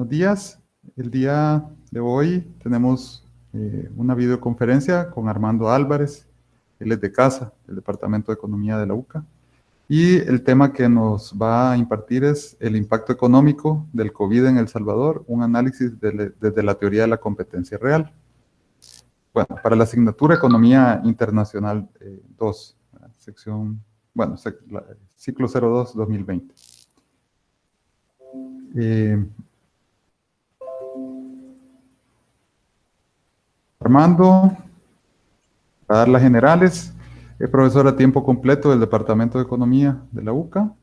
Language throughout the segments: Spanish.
Buenos días. El día de hoy tenemos una videoconferencia con Armando Álvarez. Él es de CASA, del Departamento de Economía de la UCA. Y el tema que nos va a impartir es el impacto económico del COVID en El Salvador, un análisis desde la teoría de la competencia real. Bueno, para la asignatura Economía Internacional 2, sección, bueno, ciclo 02-2020. Armando, para dar las generales, es profesor a tiempo completo del Departamento de Economía de la UCA.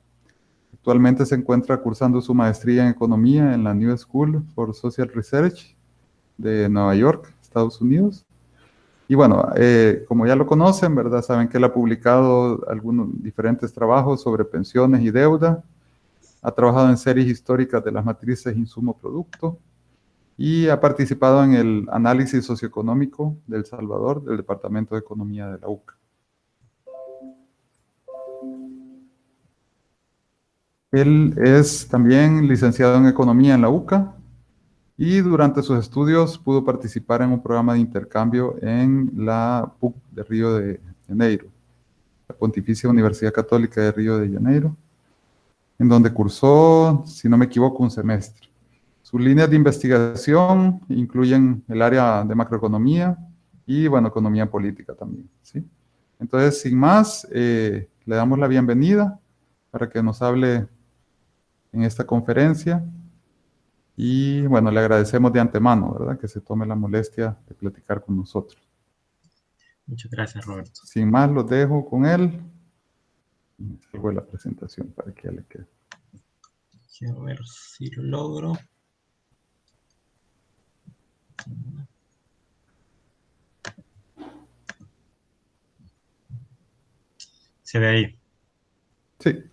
Actualmente se encuentra cursando su maestría en Economía en la New School for Social Research de Nueva York, Estados Unidos. Y bueno, como ya lo conocen, ¿verdad? Saben que él ha publicado algunos diferentes trabajos sobre pensiones y deuda. Ha trabajado en series históricas de las matrices insumo-producto. Y ha participado en el análisis socioeconómico de El Salvador del Departamento de Economía de la UCA. Él es también licenciado en Economía en la UCA y durante sus estudios pudo participar en un programa de intercambio en la PUC de Río de Janeiro, la Pontificia Universidad Católica de Río de Janeiro, en donde cursó, si no me equivoco, un semestre. Sus líneas de investigación incluyen el área de macroeconomía y, bueno, economía política también, ¿sí? Entonces, sin más, le damos la bienvenida para que nos hable en esta conferencia y, bueno, le agradecemos de antemano, ¿verdad?, que se tome la molestia de platicar con nosotros. Muchas gracias, Roberto. Sin más, los dejo con él. Salgo de la presentación para que ya le quede. Quiero ver si lo logro. ¿Se ve ahí? Sí.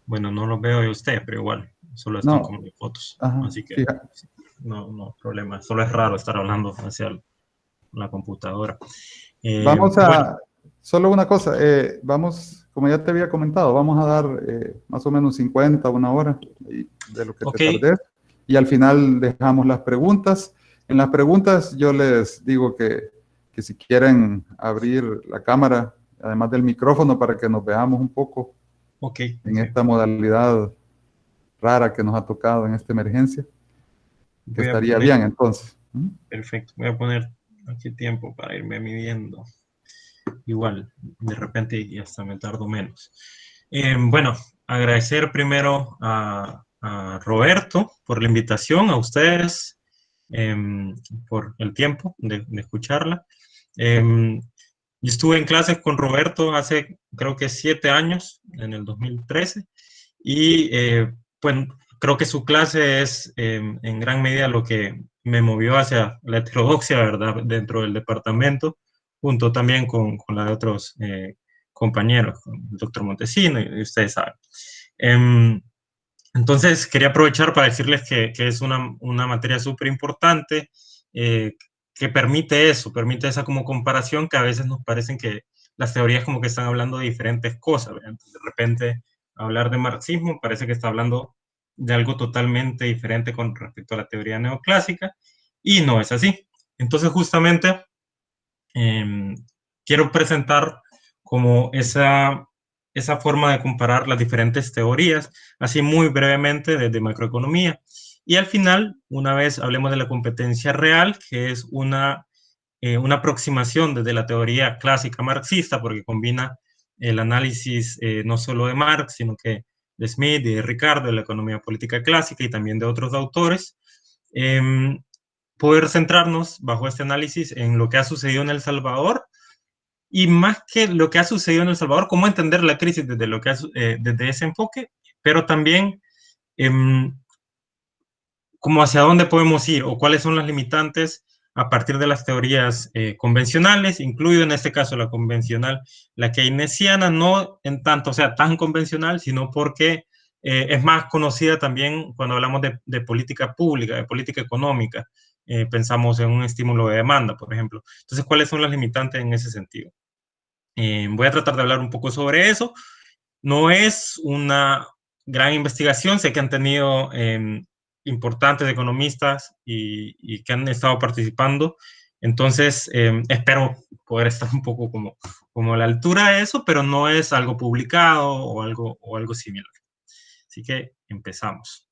Bueno, no lo veo de usted, pero igual, solo están como de fotos. Ajá, Así que fíjate. no problema. Solo es raro estar hablando hacia la computadora. Vamos a, bueno. solo una cosa, vamos, como ya te había comentado, vamos a dar más o menos 50, una hora de lo que te tardes, y al final dejamos las preguntas. En las preguntas yo les digo que si quieren abrir la cámara, además del micrófono, para que nos veamos un poco en esta modalidad rara que nos ha tocado en esta emergencia, que estaría bien entonces. Perfecto, voy a poner aquí tiempo para irme midiendo. Igual, de repente y hasta me tardo menos. Bueno, agradecer primero a Roberto por la invitación, a ustedes por el tiempo de escucharla. Yo estuve en clases con Roberto hace creo que 7 años, en el 2013, y pues creo que su clase es en gran medida lo que me movió hacia la heterodoxia, ¿verdad?, dentro del departamento, junto también con la de otros compañeros, con el doctor Montesino, y ustedes saben. Entonces, quería aprovechar para decirles que es una materia súper importante, que permite esa como comparación, que a veces nos parecen que las teorías como que están hablando de diferentes cosas, ¿verdad? De repente, hablar de marxismo parece que está hablando de algo totalmente diferente con respecto a la teoría neoclásica, y no es así. Entonces, justamente, quiero presentar como esa forma de comparar las diferentes teorías, así muy brevemente desde macroeconomía. Y al final, una vez hablemos de la competencia real, que es una aproximación desde la teoría clásica marxista, porque combina el análisis no solo de Marx, sino que de Smith y de Ricardo, de la economía política clásica y también de otros autores. Poder centrarnos bajo este análisis en lo que ha sucedido en El Salvador, y más que lo que ha sucedido en El Salvador, cómo entender la crisis desde, desde ese enfoque, pero también como hacia dónde podemos ir o cuáles son las limitantes a partir de las teorías convencionales, incluido en este caso la convencional, la keynesiana, no en tanto, o sea, tan convencional, sino porque es más conocida también cuando hablamos de política pública, de política económica. Pensamos en un estímulo de demanda, por ejemplo. Entonces, ¿cuáles son las limitantes en ese sentido? Voy a tratar de hablar un poco sobre eso. No es una gran investigación. Sé que han tenido importantes economistas y que han estado participando. Entonces, espero poder estar un poco como a la altura de eso, pero no es algo publicado o algo similar. Así que empezamos.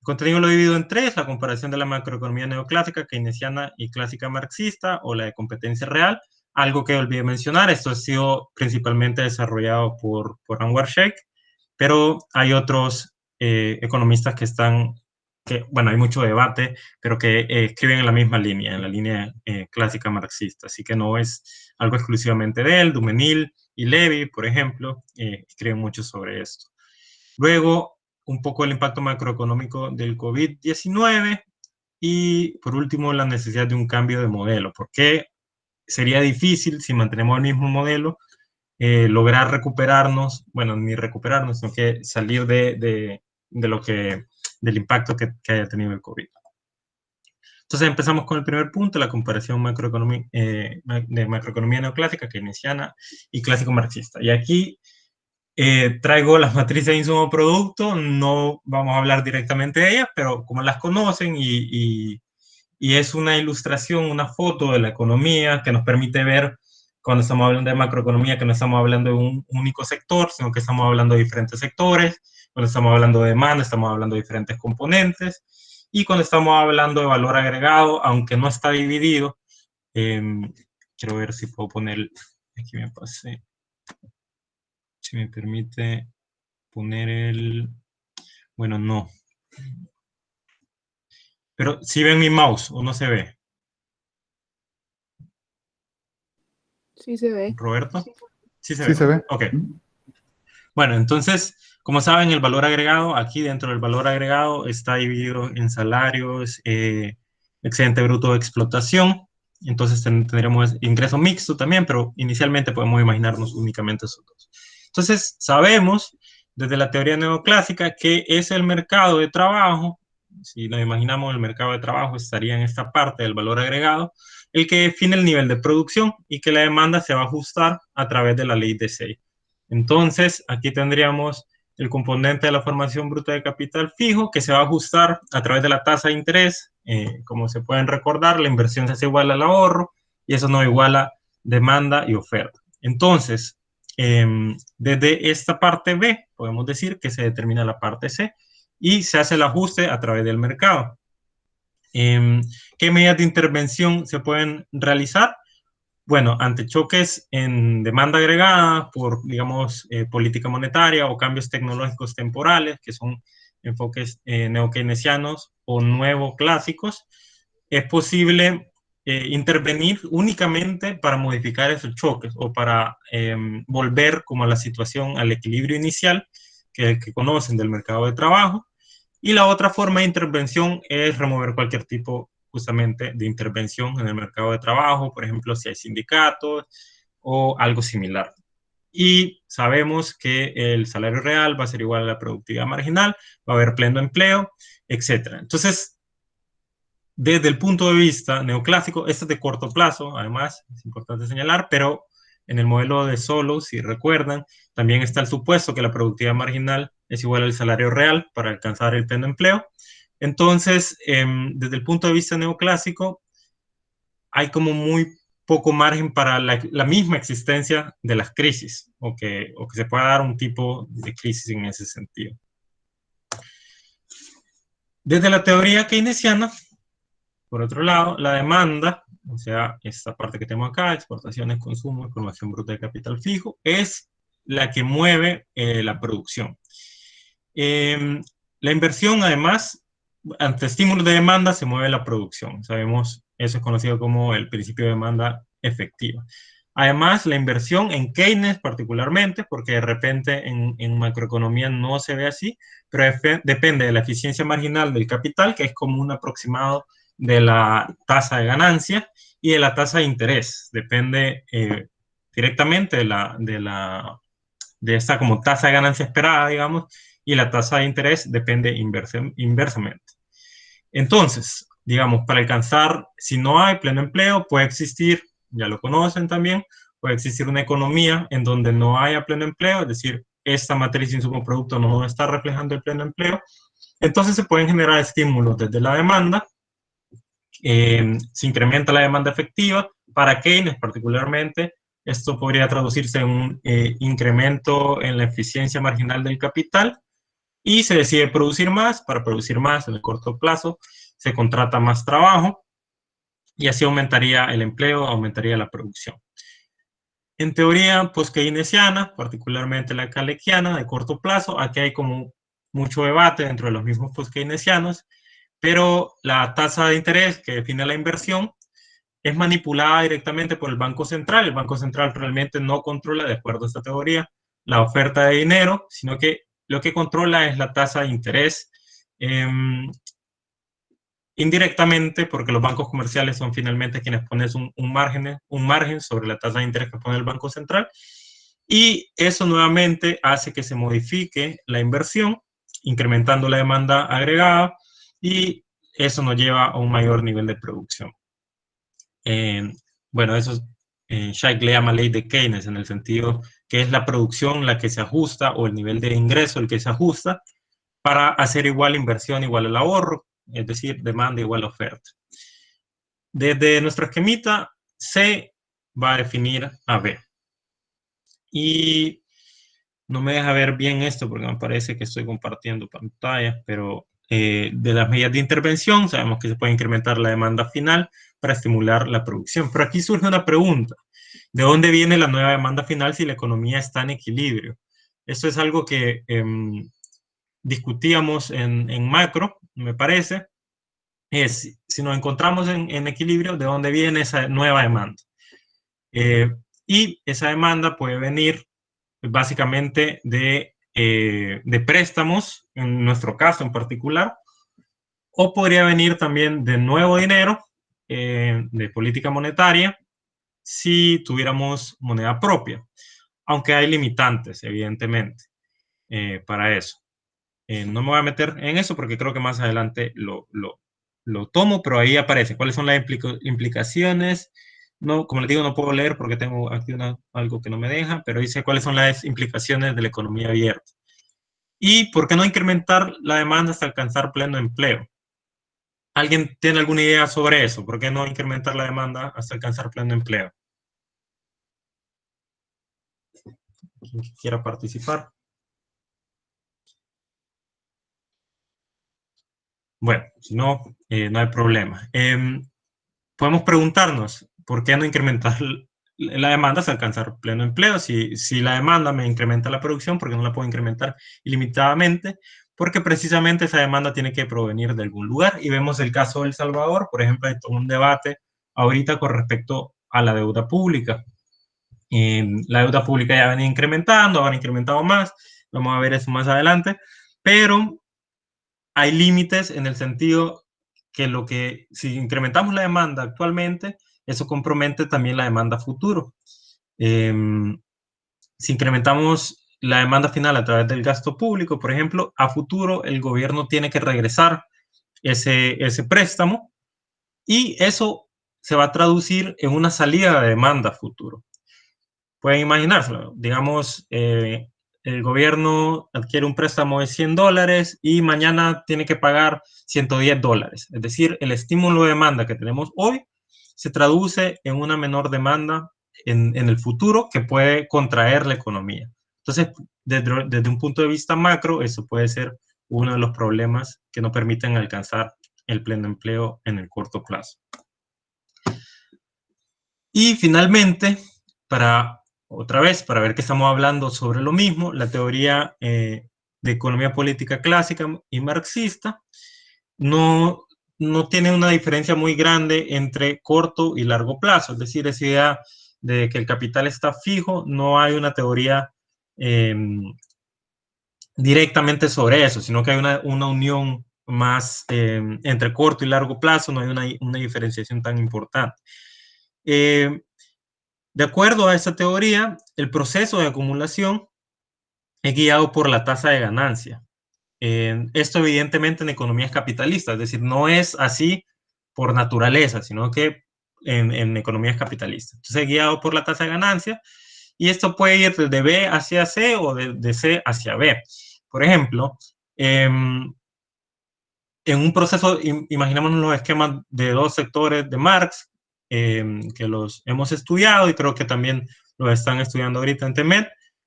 El contenido lo divido en tres: la comparación de la macroeconomía neoclásica, keynesiana y clásica marxista, o la de competencia real. Algo que olvidé mencionar, esto ha sido principalmente desarrollado por Anwar Sheikh, pero hay otros economistas bueno, hay mucho debate, pero que escriben en la misma línea, en la línea clásica marxista. Así que no es algo exclusivamente de él. Dumenil y Levy, por ejemplo, escriben mucho sobre esto. Luego, un poco el impacto macroeconómico del COVID-19 y, por último, la necesidad de un cambio de modelo. ¿Por qué sería difícil, si mantenemos el mismo modelo, lograr recuperarnos, bueno, ni recuperarnos, sino que salir del impacto que haya tenido el COVID? Entonces empezamos con el primer punto, la comparación de macroeconomía neoclásica, keynesiana y clásico marxista. Y aquí traigo las matrices de insumo-producto. No vamos a hablar directamente de ellas, pero como las conocen y es una ilustración, una foto de la economía que nos permite ver, cuando estamos hablando de macroeconomía, que no estamos hablando de un único sector, sino que estamos hablando de diferentes sectores. Cuando estamos hablando de demanda, estamos hablando de diferentes componentes. Y cuando estamos hablando de valor agregado, aunque no está dividido, quiero ver si puedo poner, aquí me pasé, si me permite poner bueno, no. Pero si ven mi mouse o no se ve. Sí se ve. ¿Roberto? Sí se Sí ve. se ve. Ok. Bueno, entonces, como saben, el valor agregado, aquí dentro del valor agregado está dividido en salarios, excedente bruto de explotación. Entonces tendremos ingreso mixto también, pero inicialmente podemos imaginarnos únicamente esos dos. Entonces, sabemos desde la teoría neoclásica que es el mercado de trabajo. Si nos imaginamos, el mercado de trabajo estaría en esta parte del valor agregado, el que define el nivel de producción, y que la demanda se va a ajustar a través de la ley de Say. Entonces, aquí tendríamos el componente de la formación bruta de capital fijo, que se va a ajustar a través de la tasa de interés. Como se pueden recordar, la inversión se hace igual al ahorro, y eso no iguala demanda y oferta. Entonces, desde esta parte B, podemos decir que se determina la parte C, y se hace el ajuste a través del mercado. ¿Qué medidas de intervención se pueden realizar? Bueno, ante choques en demanda agregada por, digamos, política monetaria o cambios tecnológicos temporales, que son enfoques neokeynesianos o nuevo-clásicos, es posible intervenir únicamente para modificar esos choques o para volver como a la situación, al equilibrio inicial que conocen del mercado de trabajo. Y la otra forma de intervención es remover cualquier tipo justamente de intervención en el mercado de trabajo, por ejemplo, si hay sindicatos o algo similar. Y sabemos que el salario real va a ser igual a la productividad marginal, va a haber pleno empleo, etc. Entonces, desde el punto de vista neoclásico, esto es de corto plazo, además, es importante señalar, pero en el modelo de Solow, si recuerdan, también está el supuesto que la productividad marginal es igual al salario real para alcanzar el pleno empleo. Entonces, desde el punto de vista neoclásico, hay como muy poco margen para la misma existencia de las crisis, o que se pueda dar un tipo de crisis en ese sentido. Desde la teoría keynesiana, por otro lado, la demanda, o sea, esta parte que tengo acá, exportaciones, consumo, formación bruta de capital fijo, es la que mueve la producción. La inversión, además, ante estímulos de demanda se mueve la producción. Sabemos, eso es conocido como el principio de demanda efectiva. Además, la inversión en Keynes particularmente, porque de repente en macroeconomía no se ve así, pero depende de la eficiencia marginal del capital, que es como un aproximado de la tasa de ganancia, y de la tasa de interés. Depende directamente de esta como tasa de ganancia esperada, digamos, y la tasa de interés depende inversamente. Entonces, digamos, para alcanzar, si no hay pleno empleo, puede existir, ya lo conocen también, puede existir una economía en donde no haya pleno empleo, es decir, esta matriz insumo-producto no está reflejando el pleno empleo, entonces se pueden generar estímulos desde la demanda. Se incrementa la demanda efectiva. Para Keynes particularmente, esto podría traducirse en un incremento en la eficiencia marginal del capital, y se decide producir más. Para producir más en el corto plazo se contrata más trabajo, y así aumentaría el empleo, aumentaría la producción. En teoría post-keynesiana, particularmente la Kalekiana, de corto plazo, aquí hay como mucho debate dentro de los mismos post-keynesianos, pero la tasa de interés que define la inversión es manipulada directamente por el Banco Central. El Banco Central realmente no controla, de acuerdo a esta teoría, la oferta de dinero, sino que lo que controla es la tasa de interés, indirectamente, porque los bancos comerciales son finalmente quienes ponen un margen sobre la tasa de interés que pone el Banco Central, y eso nuevamente hace que se modifique la inversión, incrementando la demanda agregada, y eso nos lleva a un mayor nivel de producción. Bueno, eso Scheich le llama ley de Keynes, en el sentido que es la producción la que se ajusta, o el nivel de ingreso el que se ajusta, para hacer igual inversión igual al ahorro, es decir, demanda igual a oferta. Desde nuestro esquemita, C va a definir a B. Y no me deja ver bien esto porque me parece que estoy compartiendo pantalla, pero de las medidas de intervención sabemos que se puede incrementar la demanda final para estimular la producción. Pero aquí surge una pregunta: ¿de dónde viene la nueva demanda final si la economía está en equilibrio? Esto es algo que discutíamos en macro, me parece. Si nos encontramos en equilibrio, ¿de dónde viene esa nueva demanda? Y esa demanda puede venir básicamente de préstamos, en nuestro caso en particular, o podría venir también de nuevo dinero, de política monetaria, si tuviéramos moneda propia, aunque hay limitantes, evidentemente, para eso. No me voy a meter en eso porque creo que más adelante lo tomo, pero ahí aparece cuáles son las implicaciones. No, como les digo, no puedo leer porque tengo aquí algo que no me deja, pero dice cuáles son las implicaciones de la economía abierta. ¿Y por qué no incrementar la demanda hasta alcanzar pleno empleo? ¿Alguien tiene alguna idea sobre eso? ¿Por qué no incrementar la demanda hasta alcanzar pleno empleo? ¿Quién quiera participar? Bueno, si no, no hay problema. Podemos preguntarnos, ¿por qué no incrementar la demanda hasta alcanzar pleno empleo? Si la demanda me incrementa la producción, ¿por qué no la puedo incrementar ilimitadamente? Porque precisamente esa demanda tiene que provenir de algún lugar. Y vemos el caso de El Salvador, por ejemplo, hay todo un debate ahorita con respecto a la deuda pública. La deuda pública ya venía incrementando, ahora ha incrementado más, vamos a ver eso más adelante, pero hay límites en el sentido que si incrementamos la demanda actualmente, eso compromete también la demanda futuro. Si incrementamos la demanda final a través del gasto público, por ejemplo, a futuro el gobierno tiene que regresar ese préstamo, y eso se va a traducir en una salida de demanda futuro. Pueden imaginárselo, digamos, el gobierno adquiere un préstamo de $100 y mañana tiene que pagar $110. Es decir, el estímulo de demanda que tenemos hoy se traduce en una menor demanda en el futuro, que puede contraer la economía. Entonces, desde un punto de vista macro, eso puede ser uno de los problemas que no permiten alcanzar el pleno empleo en el corto plazo. Y finalmente, otra vez, para ver que estamos hablando sobre lo mismo, la teoría de economía política clásica y marxista no tiene una diferencia muy grande entre corto y largo plazo. Es decir, esa idea de que el capital está fijo, no hay una teoría directamente sobre eso, sino que hay una unión más entre corto y largo plazo, no hay una diferenciación tan importante. De acuerdo a esta teoría, el proceso de acumulación es guiado por la tasa de ganancia. Esto evidentemente en economías capitalistas, es decir, no es así por naturaleza, sino que en economías capitalistas. Entonces es guiado por la tasa de ganancia, y esto puede ir desde B hacia C o de C hacia B. Por ejemplo, en un proceso, imaginémonos los esquemas de dos sectores de Marx, que los hemos estudiado y creo que también los están estudiando ahorita en TEMED.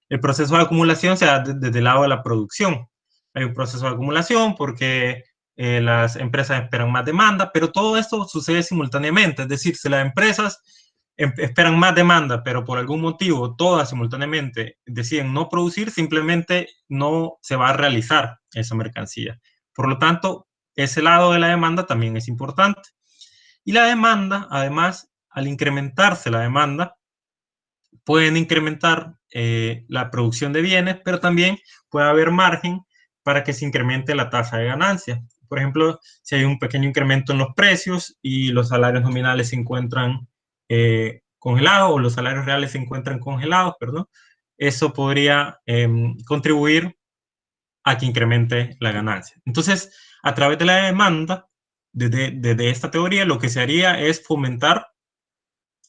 El proceso de acumulación se da desde el lado de la producción. Hay un proceso de acumulación porque las empresas esperan más demanda, pero todo esto sucede simultáneamente. Es decir, si las empresas esperan más demanda, pero por algún motivo todas simultáneamente deciden no producir, simplemente no se va a realizar esa mercancía. Por lo tanto, ese lado de la demanda también es importante. Y la demanda, además, al incrementarse la demanda, pueden incrementar la producción de bienes, pero también puede haber margen para que se incremente la tasa de ganancia. Por ejemplo, si hay un pequeño incremento en los precios y los salarios nominales se encuentran congelados o los salarios reales se encuentran congelados, perdón, eso podría contribuir a que incremente la ganancia. Entonces, a través de la demanda, desde esta teoría, lo que se haría es fomentar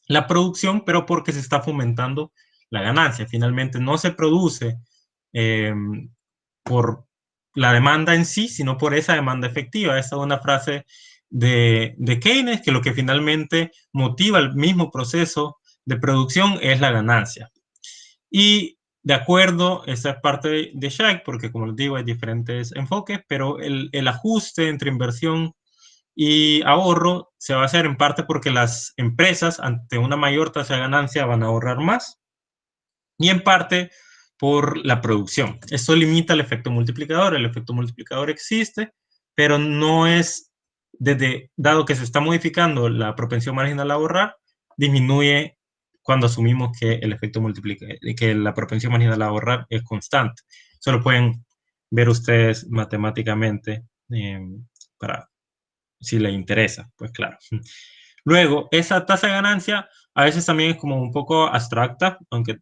la producción, pero porque se está fomentando la ganancia. Finalmente, no se produce por la demanda en sí, sino por esa demanda efectiva. Esa es una frase de Keynes, que lo que finalmente motiva el mismo proceso de producción es la ganancia. Y de acuerdo, esa es parte de Scheich, porque como les digo, hay diferentes enfoques, pero el ajuste entre inversión y ahorro se va a hacer en parte porque las empresas, ante una mayor tasa de ganancia, van a ahorrar más, y en parte por la producción. Esto limita el efecto multiplicador. El efecto multiplicador existe, pero no es, dado que se está modificando la propensión marginal a ahorrar, disminuye cuando asumimos que el efecto multiplicador, que la propensión marginal a ahorrar es constante. Eso lo pueden ver ustedes matemáticamente para si les interesa, pues claro. Luego, esa tasa de ganancia a veces también es como un poco abstracta, aunque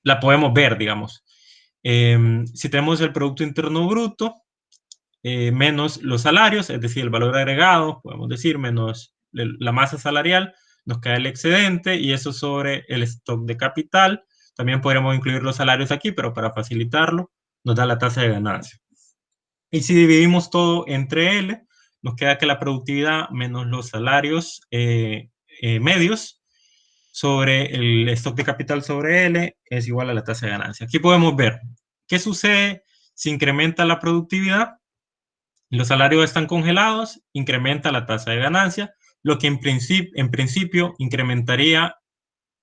la podemos ver, digamos. Si tenemos el Producto Interno Bruto menos los salarios, es decir, el valor agregado, podemos decir, menos la masa salarial, nos queda el excedente y eso sobre el stock de capital. También podríamos incluir los salarios aquí, pero para facilitarlo, nos da la tasa de ganancia. Y si dividimos todo entre L, nos queda que la productividad menos los salarios medios sobre el stock de capital sobre L es igual a la tasa de ganancia. Aquí podemos ver qué sucede si incrementa la productividad, los salarios están congelados, incrementa la tasa de ganancia, lo que en principio incrementaría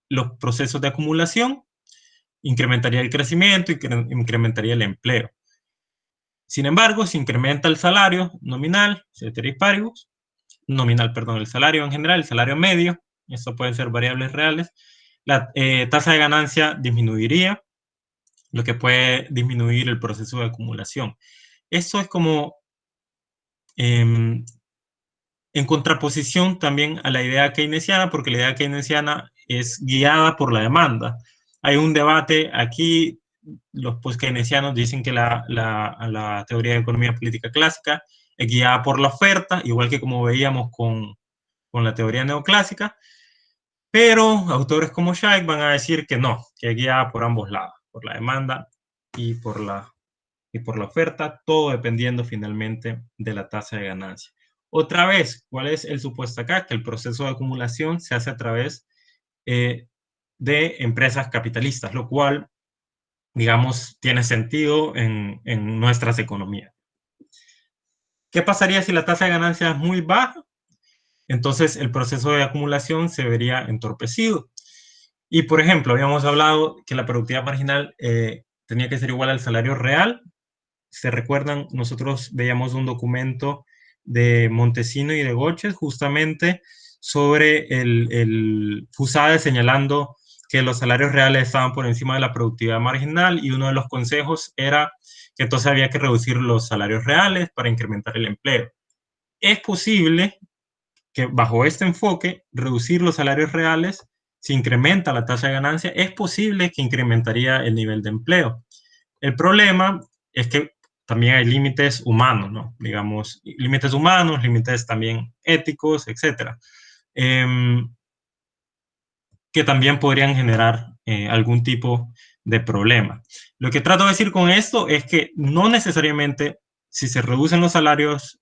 los procesos de acumulación, incrementaría el crecimiento, incrementaría el empleo. Sin embargo, si incrementa el salario nominal, ceteris paribus, nominal, perdón, el salario en general, el salario medio, esto pueden ser variables reales, la tasa de ganancia disminuiría, lo que puede disminuir el proceso de acumulación. Esto es como en contraposición también a la idea keynesiana, porque la idea keynesiana es guiada por la demanda. Hay un debate aquí, los post-keynesianos dicen que la teoría de economía política clásica es guiada por la oferta, igual que como veíamos con la teoría neoclásica, pero autores como Scheich van a decir que no, que es guiada por ambos lados, por la demanda y por la oferta, todo dependiendo finalmente de la tasa de ganancia. Otra vez, ¿cuál es el supuesto acá? Que el proceso de acumulación se hace a través de empresas capitalistas, lo cual, digamos, tiene sentido en nuestras economías. ¿Qué pasaría si la tasa de ganancia es muy baja? Entonces el proceso de acumulación se vería entorpecido. Y, por ejemplo, habíamos hablado que la productividad marginal tenía que ser igual al salario real. ¿Se recuerdan? Nosotros veíamos un documento de Montesino y de Goches justamente sobre el Fusade señalando que los salarios reales estaban por encima de la productividad marginal y uno de los consejos era que entonces había que reducir los salarios reales para incrementar el empleo. Es posible que bajo este enfoque, reducir los salarios reales, si incrementa la tasa de ganancia, es posible que incrementaría el nivel de empleo. El problema es que también hay límites humanos, ¿no? Digamos, límites humanos, límites también éticos, etc. ¿Qué que también podrían generar algún tipo de problema. Lo que trato de decir con esto es que no necesariamente si se reducen los salarios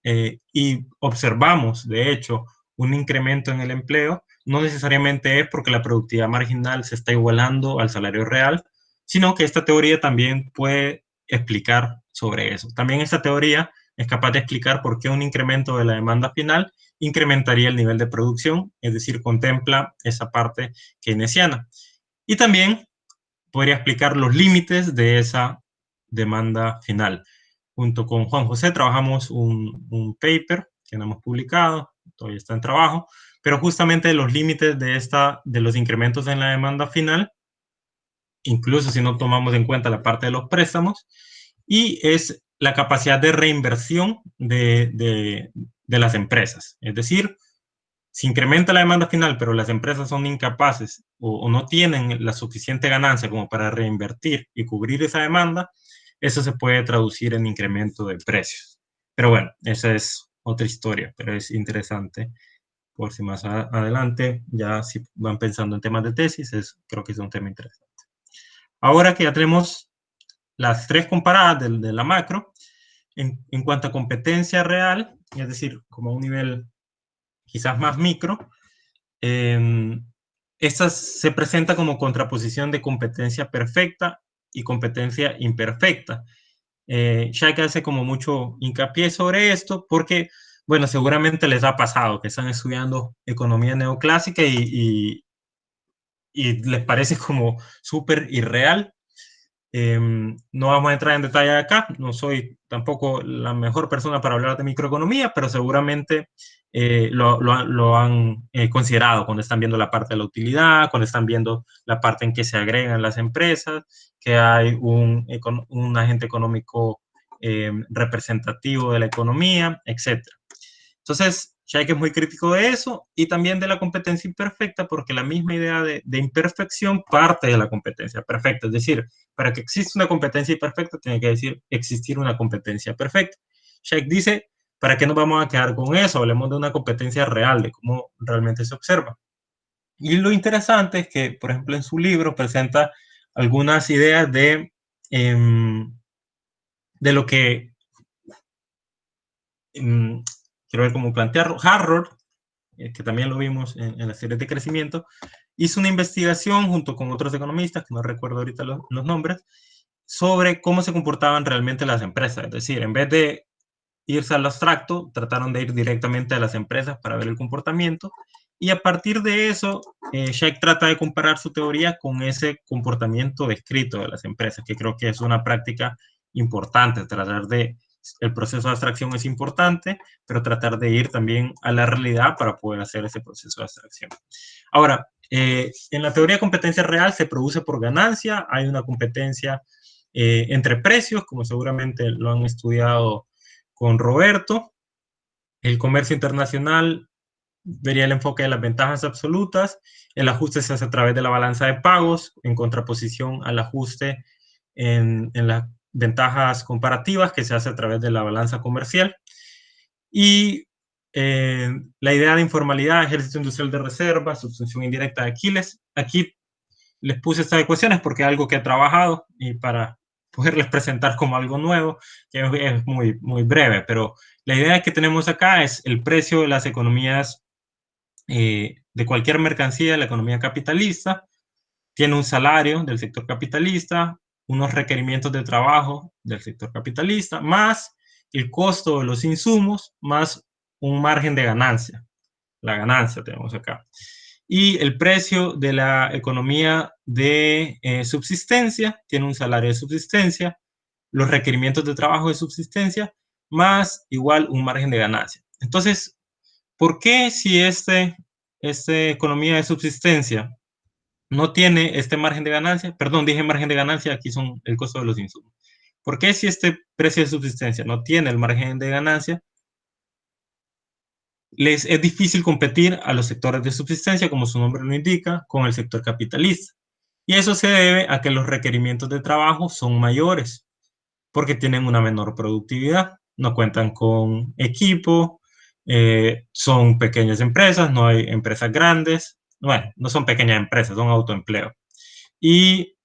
y observamos, de hecho, un incremento en el empleo, no necesariamente es porque la productividad marginal se está igualando al salario real, sino que esta teoría también puede explicar sobre eso. También esta teoría es capaz de explicar por qué un incremento de la demanda final incrementaría el nivel de producción, es decir, contempla esa parte keynesiana. Y también podría explicar los límites de esa demanda final. Junto con Juan José trabajamos un paper que no hemos publicado, todavía está en trabajo, pero justamente los límites de los incrementos en la demanda final, incluso si no tomamos en cuenta la parte de los préstamos, y es la capacidad de reinversión de las empresas. Es decir, si incrementa la demanda final, pero las empresas son incapaces o no tienen la suficiente ganancia como para reinvertir y cubrir esa demanda, eso se puede traducir en incremento de precios. Pero bueno, esa es otra historia, pero es interesante por si más adelante, ya si van pensando en temas de tesis, creo que es un tema interesante. Ahora que ya tenemos las tres comparadas de la macro, en cuanto a competencia real, es decir, como a un nivel quizás más micro, esta se presenta como contraposición de competencia perfecta y competencia imperfecta. Shaq hace como mucho hincapié sobre esto porque, bueno, seguramente les ha pasado que están estudiando economía neoclásica y les parece como súper irreal. No vamos a entrar en detalle acá, no soy tampoco la mejor persona para hablar de microeconomía, pero seguramente lo han considerado cuando están viendo la parte de la utilidad, cuando están viendo la parte en que se agregan las empresas, que hay un agente económico representativo de la economía, etc. Entonces, Shaq es muy crítico de eso y también de la competencia imperfecta porque la misma idea de imperfección parte de la competencia perfecta. Es decir, para que exista una competencia imperfecta tiene que existir una competencia perfecta. Shaq dice, ¿para qué nos vamos a quedar con eso? Hablemos de una competencia real, de cómo realmente se observa. Y lo interesante es que, por ejemplo, en su libro presenta algunas ideas de lo que quiero ver cómo plantearlo. Harrod, que también lo vimos en la serie de crecimiento, hizo una investigación junto con otros economistas, que no recuerdo ahorita los nombres, sobre cómo se comportaban realmente las empresas. Es decir, en vez de irse al abstracto, trataron de ir directamente a las empresas para ver el comportamiento. Y a partir de eso, Shaq trata de comparar su teoría con ese comportamiento descrito de las empresas, que creo que es una práctica importante, tratar de el proceso de abstracción es importante, pero tratar de ir también a la realidad para poder hacer ese proceso de abstracción. Ahora, en la teoría de competencia real se produce por ganancia, hay una competencia entre precios, como seguramente lo han estudiado con Roberto. El comercio internacional vería el enfoque de las ventajas absolutas, el ajuste se hace a través de la balanza de pagos, en contraposición al ajuste en las ventajas comparativas que se hace a través de la balanza comercial. Y la idea de informalidad, ejército industrial de reserva, sustitución indirecta de Aquiles. Aquí les puse estas ecuaciones porque es algo que he trabajado y para poderles presentar como algo nuevo, que es muy, muy breve, pero la idea que tenemos acá es el precio de las economías de cualquier mercancía de la economía capitalista, tiene un salario del sector capitalista, unos requerimientos de trabajo del sector capitalista, más el costo de los insumos, más un margen de ganancia. La ganancia tenemos acá. Y el precio de la economía de subsistencia, tiene un salario de subsistencia, los requerimientos de trabajo de subsistencia, más igual un margen de ganancia. Entonces, ¿por qué si esta economía de subsistencia no tiene este margen de ganancia? Perdón, dije margen de ganancia, aquí son el costo de los insumos. ¿Por qué si este precio de subsistencia no tiene el margen de ganancia? Les es difícil competir a los sectores de subsistencia, como su nombre lo indica, con el sector capitalista. Y eso se debe a que los requerimientos de trabajo son mayores, porque tienen una menor productividad, no cuentan con equipo, son pequeñas empresas, no hay empresas grandes, bueno, no son pequeñas empresas, son autoempleo. Y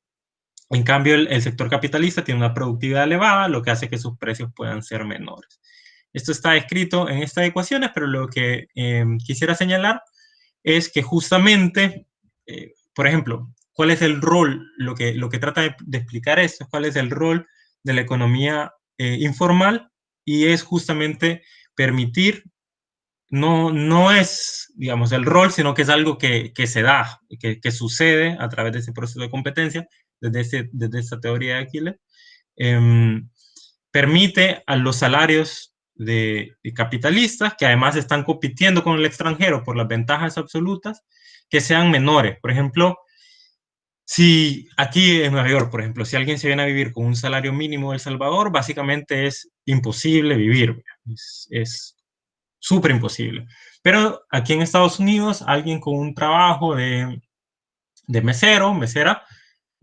en cambio el sector capitalista tiene una productividad elevada, lo que hace que sus precios puedan ser menores. Esto está escrito en estas ecuaciones, pero lo que quisiera señalar es que justamente, por ejemplo, ¿cuál es el rol? Lo que trata de explicar esto es cuál es el rol de la economía informal, y es justamente permitir, no es, digamos, el rol, sino que es algo que se da, que sucede a través de ese proceso de competencia, desde esta teoría de Aquiles, permite a los salarios de capitalistas, que además están compitiendo con el extranjero por las ventajas absolutas, que sean menores. Por ejemplo, si aquí en Nueva York, por ejemplo, si alguien se viene a vivir con un salario mínimo de El Salvador, básicamente es imposible vivir, es súper imposible. Pero aquí en Estados Unidos, alguien con un trabajo de mesero, mesera,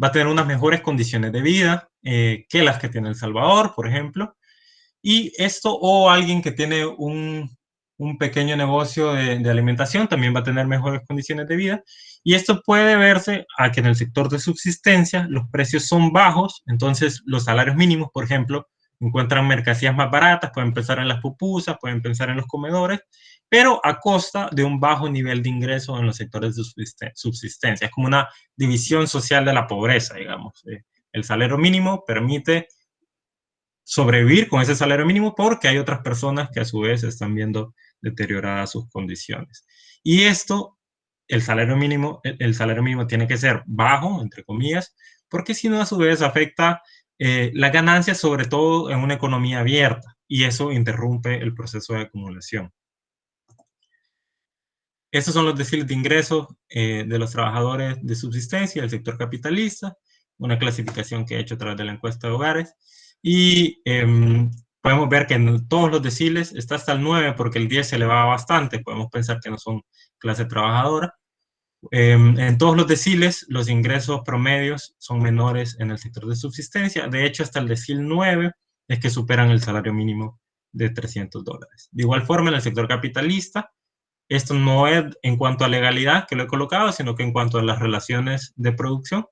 va a tener unas mejores condiciones de vida que las que tiene El Salvador, por ejemplo. Y esto, o alguien que tiene un pequeño negocio de alimentación, también va a tener mejores condiciones de vida. Y esto puede verse a que en el sector de subsistencia los precios son bajos, entonces los salarios mínimos, por ejemplo, encuentran mercancías más baratas, pueden pensar en las pupusas, pueden pensar en los comedores, pero a costa de un bajo nivel de ingreso en los sectores de subsistencia. Es como una división social de la pobreza, digamos. El salario mínimo permite sobrevivir con ese salario mínimo porque hay otras personas que a su vez están viendo deterioradas sus condiciones. Y esto, el salario mínimo tiene que ser bajo, entre comillas, porque si no a su vez afecta las ganancias, sobre todo en una economía abierta, y eso interrumpe el proceso de acumulación. Estos son los deciles de ingresos de los trabajadores de subsistencia del sector capitalista, una clasificación que he hecho a través de la encuesta de hogares. Y podemos ver que en todos los deciles está hasta el 9, porque el 10 se elevaba bastante. Podemos pensar que no son clase trabajadora. En todos los deciles, los ingresos promedios son menores en el sector de subsistencia. De hecho, hasta el decil 9 es que superan el salario mínimo de $300. De igual forma, en el sector capitalista, esto no es en cuanto a legalidad, que lo he colocado, sino que en cuanto a las relaciones de producción,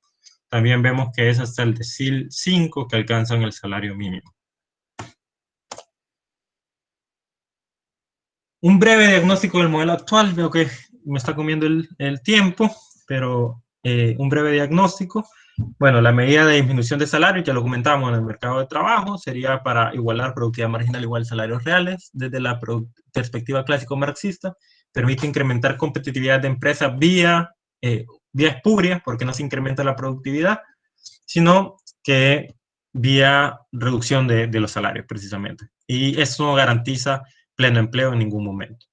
también vemos que es hasta el decil 5 que alcanzan el salario mínimo. Un breve diagnóstico del modelo actual. Veo que me está comiendo el tiempo, pero un breve diagnóstico. Bueno, la medida de disminución de salario, ya lo comentamos en el mercado de trabajo, sería para igualar productividad marginal igual a salarios reales. Desde la perspectiva clásico-marxista, permite incrementar competitividad de empresas vía espuria, porque no se incrementa la productividad, sino que vía reducción de los salarios, precisamente. Y eso no garantiza pleno empleo en ningún momento.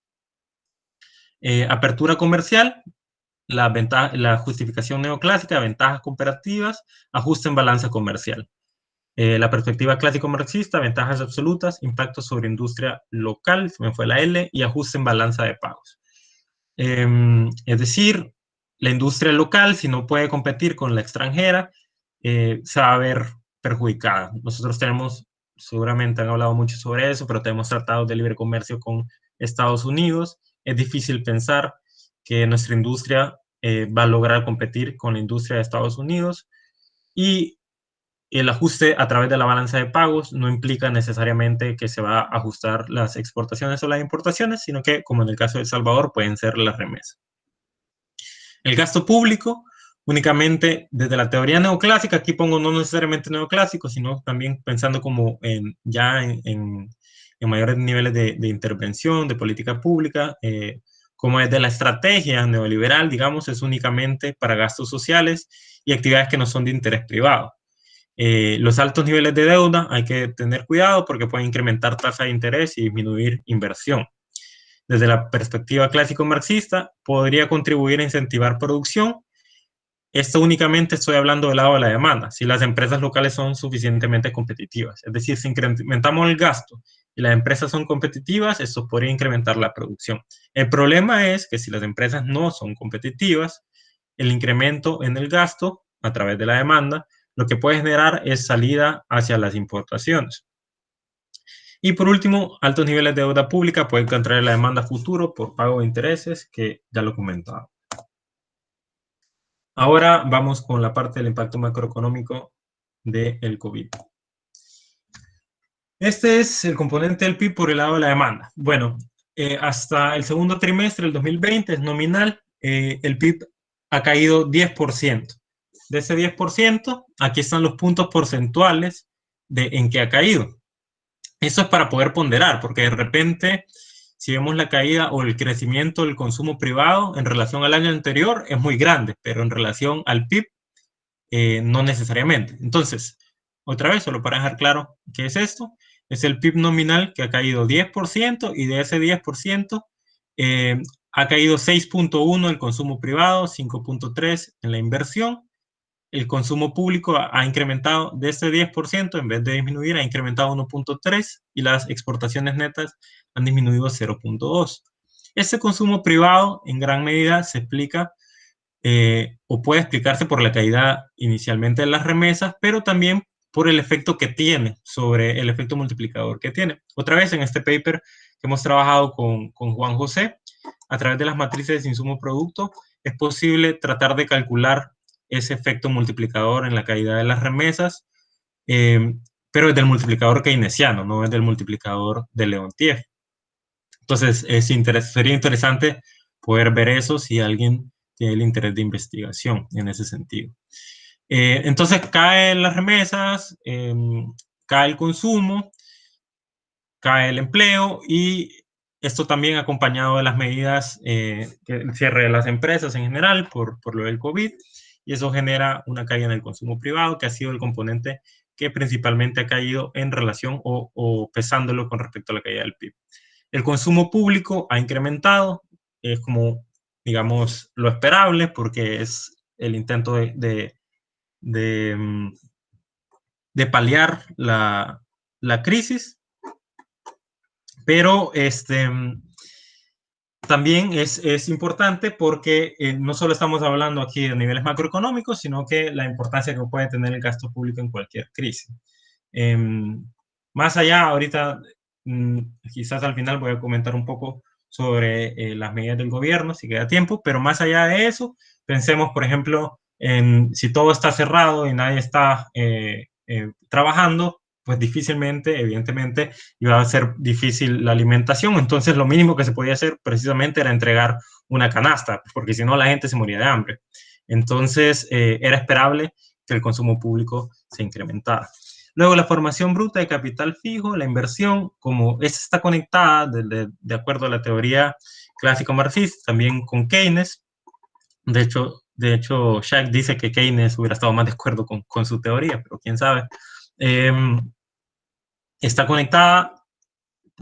Apertura comercial, la justificación neoclásica, ventajas comparativas, ajuste en balanza comercial. La perspectiva clásico-marxista, ventajas absolutas, impacto sobre industria local, se me fue la L, y ajuste en balanza de pagos. Es decir, la industria local, si no puede competir con la extranjera, se va a ver perjudicada. Nosotros tenemos, seguramente han hablado mucho sobre eso, pero tenemos tratados de libre comercio con Estados Unidos. Es difícil pensar que nuestra industria va a lograr competir con la industria de Estados Unidos, y el ajuste a través de la balanza de pagos no implica necesariamente que se va a ajustar las exportaciones o las importaciones, sino que, como en el caso de El Salvador, pueden ser las remesas. El gasto público, únicamente desde la teoría neoclásica, aquí pongo no necesariamente neoclásico, sino también pensando como ya en mayores niveles de intervención, de política pública, como desde la estrategia neoliberal, digamos, es únicamente para gastos sociales y actividades que no son de interés privado. Los altos niveles de deuda hay que tener cuidado porque pueden incrementar tasa de interés y disminuir inversión. Desde la perspectiva clásico-marxista, podría contribuir a incentivar producción. Esto únicamente estoy hablando del lado de la demanda, si las empresas locales son suficientemente competitivas. Es decir, si incrementamos el gasto y las empresas son competitivas, esto podría incrementar la producción. El problema es que si las empresas no son competitivas, el incremento en el gasto a través de la demanda lo que puede generar es salida hacia las importaciones. Y por último, altos niveles de deuda pública pueden contraer la demanda futuro por pago de intereses, que ya lo comentaba. Ahora vamos con la parte del impacto macroeconómico del COVID. Este es el componente del PIB por el lado de la demanda. Bueno, hasta el segundo trimestre del 2020 es nominal, el PIB ha caído 10%. De ese 10%, aquí están los puntos porcentuales en que ha caído. Eso es para poder ponderar, porque de repente, si vemos la caída o el crecimiento del consumo privado en relación al año anterior, es muy grande, pero en relación al PIB, no necesariamente. Entonces, otra vez, solo para dejar claro qué es esto, es el PIB nominal que ha caído 10% y de ese 10% ha caído 6.1 el consumo privado, 5.3 en la inversión. El consumo público ha incrementado de ese 10%, en vez de disminuir, ha incrementado 1.3 y las exportaciones netas han disminuido 0.2. Ese consumo privado en gran medida se explica o puede explicarse por la caída inicialmente de las remesas, pero también por el efecto que tiene sobre el efecto multiplicador que tiene. Otra vez en este paper que hemos trabajado con Juan José, a través de las matrices de insumo-producto, es posible tratar de calcular ese efecto multiplicador en la caída de las remesas, pero es del multiplicador keynesiano, no es del multiplicador de Leontief. Entonces, sería interesante poder ver eso si alguien tiene el interés de investigación en ese sentido. Entonces, caen las remesas, cae el consumo, cae el empleo y esto también acompañado de las medidas, el cierre de las empresas en general por lo del COVID, y eso genera una caída en el consumo privado, que ha sido el componente que principalmente ha caído en relación o pesándolo con respecto a la caída del PIB. El consumo público ha incrementado, es como, digamos, lo esperable, porque es el intento de paliar la crisis, pero también es importante porque no solo estamos hablando aquí de niveles macroeconómicos, sino que la importancia que puede tener el gasto público en cualquier crisis. Más allá, ahorita, quizás al final voy a comentar un poco sobre las medidas del gobierno, si queda tiempo, pero más allá de eso, pensemos, por ejemplo, en si todo está cerrado y nadie está trabajando, pues difícilmente, evidentemente, iba a ser difícil la alimentación. Entonces, lo mínimo que se podía hacer precisamente era entregar una canasta, porque si no, la gente se moría de hambre. Entonces, era esperable que el consumo público se incrementara. Luego, la formación bruta de capital fijo, la inversión, como esta está conectada, de acuerdo a la teoría clásica marxista, también con Keynes. De hecho, Schack dice que Keynes hubiera estado más de acuerdo con su teoría, pero quién sabe. Está conectada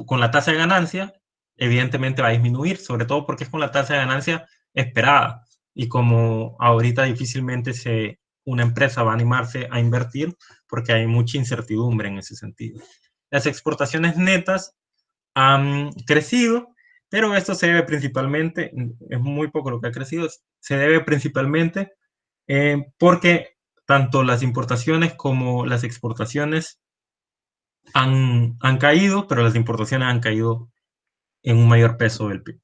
con la tasa de ganancia, evidentemente va a disminuir, sobre todo porque es con la tasa de ganancia esperada. Y como ahorita difícilmente una empresa va a animarse a invertir porque hay mucha incertidumbre en ese sentido. Las exportaciones netas han crecido, pero esto se debe principalmente, es muy poco lo que ha crecido, se debe principalmente porque tanto las importaciones como las exportaciones han caído, pero las importaciones han caído en un mayor peso del PIB.